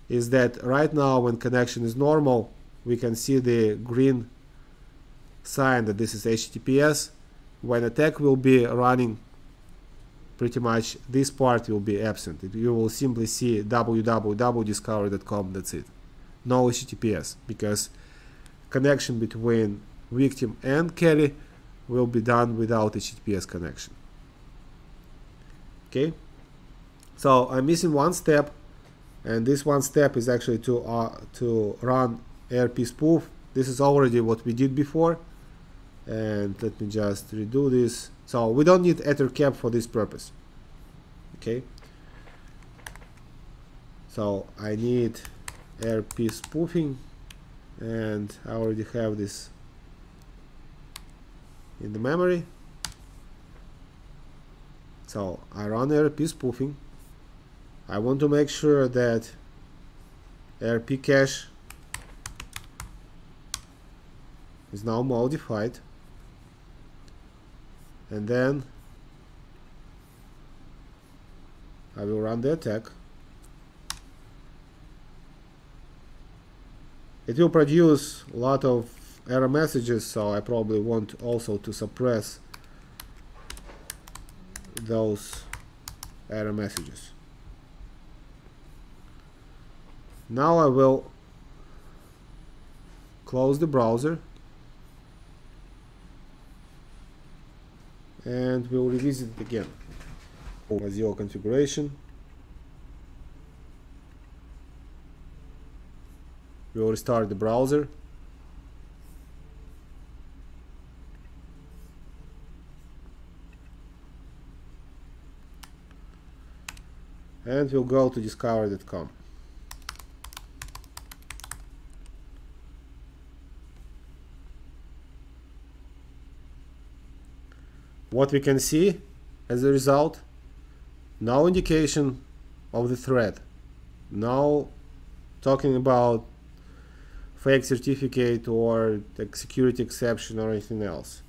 A: is that right now when connection is normal, we can see the green sign that this is HTTPS. When attack will be running, pretty much this part will be absent. You will simply see www.discover.com, that's it. No HTTPS, because connection between victim and Kelly will be done without HTTPS connection. Okay, so I'm missing one step, and this one step is actually to run ARP spoof. This is already what we did before, and let me just redo this. So we don't need ethercap for this purpose. Okay, so I need ARP spoofing, and I already have this in the memory. So I run ARP spoofing. I want to make sure that ARP cache is now modified, and then I will run the attack. It will produce a lot of error messages, so I probably want also to suppress those error messages. Now I will close the browser and we'll revisit it again. Zero configuration. We will restart the browser. And we'll go to discover.com. What we can see as a result, no indication of the threat, no talking about fake certificate or the security exception or anything else.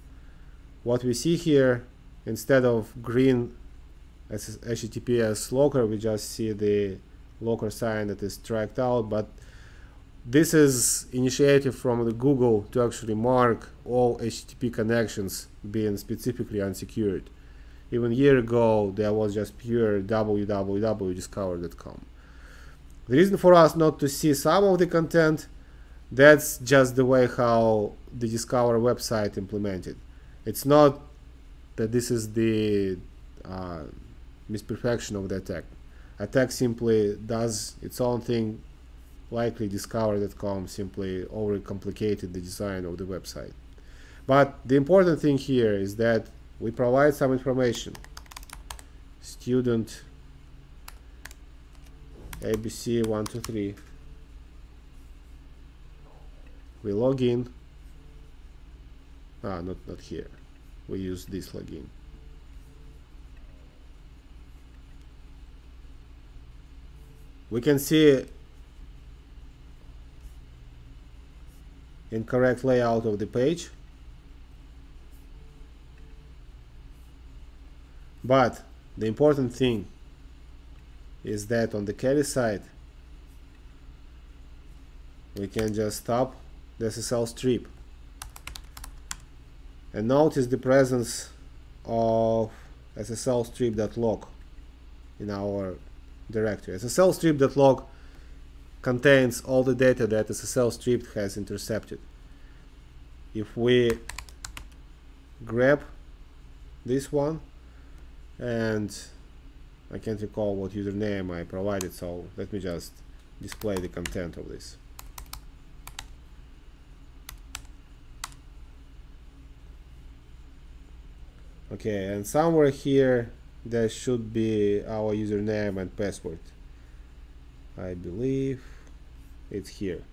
A: What we see here, instead of green as HTTPS locker, we just see the locker sign that is tracked out, but this is initiative from the Google to actually mark all HTTP connections being specifically unsecured. Even a year ago there was just pure www.discover.com. The reason for us not to see some of the content, that's just the way how the Discover website implemented. It's not that this is the misperfection of the attack. Attack simply does its own thing. Likely Discover.com simply overcomplicated the design of the website. But the important thing here is that we provide some information. Student ABC123. We log in. Not here. We use this login. We can see incorrect layout of the page, but the important thing is that on the Kelly side we can just stop the SSL strip and notice the presence of SSL strip.log in our directory. SSL strip.log contains all the data that SSL strip has intercepted. If we grab this one and I can't recall what username I provided, so let me just display the content of this. Okay, and somewhere here there should be our username and password. I believe it's here.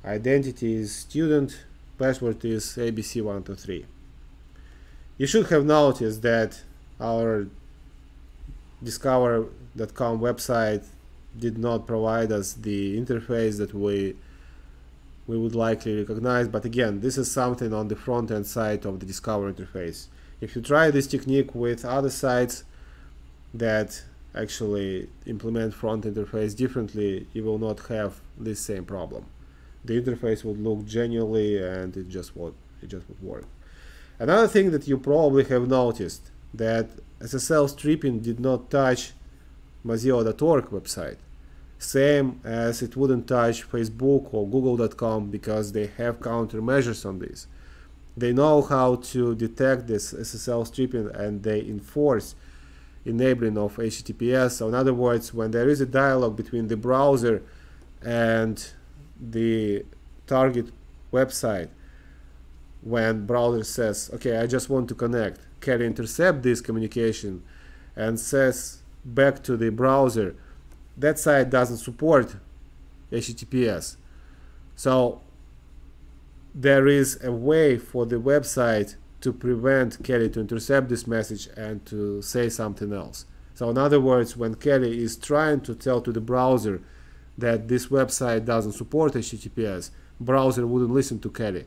A: Identity is student, password is ABC123. You should have noticed that our discover.com website did not provide us the interface that we would likely recognize, but again, this is something on the front end side of the Discover interface. If you try this technique with other sites that actually implement front interface differently, you will not have this same problem. The interface would look genuinely and it just would work. Another thing that you probably have noticed, that SSL stripping did not touch Mozilla.org website, same as it wouldn't touch Facebook or Google.com, because they have countermeasures on this. They know how to detect this SSL stripping and they enforce enabling of HTTPS. So in other words, when there is a dialogue between the browser and the target website, when browser says, okay, I just want to connect, can intercept this communication and says back to the browser, that site doesn't support HTTPS. So there is a way for the website to prevent Kelly to intercept this message and to say something else. So in other words, when Kelly is trying to tell to the browser that this website doesn't support HTTPS, browser wouldn't listen to Kelly.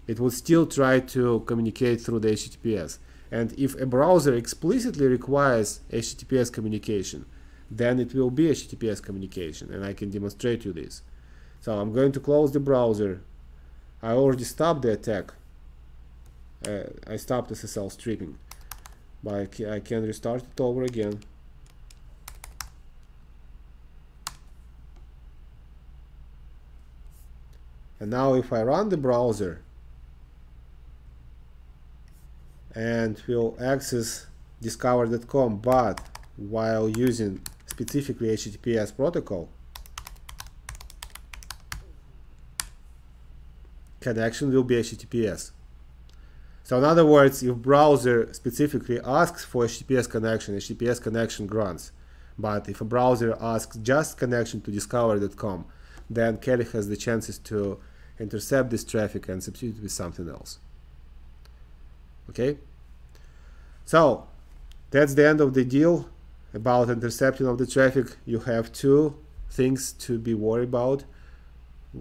A: It would still try to communicate through the HTTPS. And if a browser explicitly requires HTTPS communication, then it will be HTTPS communication, and I can demonstrate you this. So I'm going to close the browser. I already stopped the attack. I stopped SSL stripping, but I can restart it over again. And now if I run the browser and will access discover.com, but while using specifically HTTPS protocol, connection will be HTTPS. So in other words, if browser specifically asks for HTTPS connection grants. But if a browser asks just connection to discover.com, then Kelly has the chances to intercept this traffic and substitute it with something else. Okay? So that's the end of the deal about intercepting of the traffic. You have two things to be worried about.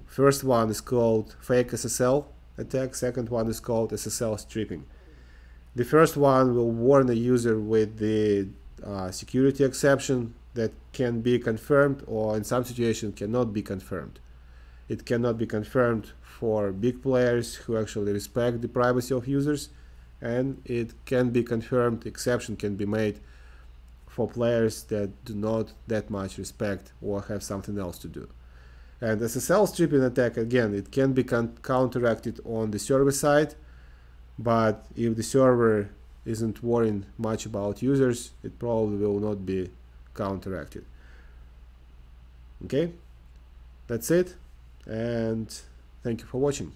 A: First one is called fake SSL attack. Second one is called SSL stripping. The first one will warn a user with the security exception that can be confirmed, or in some situations cannot be confirmed. It cannot be confirmed for big players who actually respect the privacy of users, and it can be confirmed, exception can be made for players that do not that much respect or have something else to do. And SSL stripping attack, again, it can be counteracted on the server side, but if the server isn't worrying much about users, it probably will not be counteracted. Okay, that's it, and thank you for watching.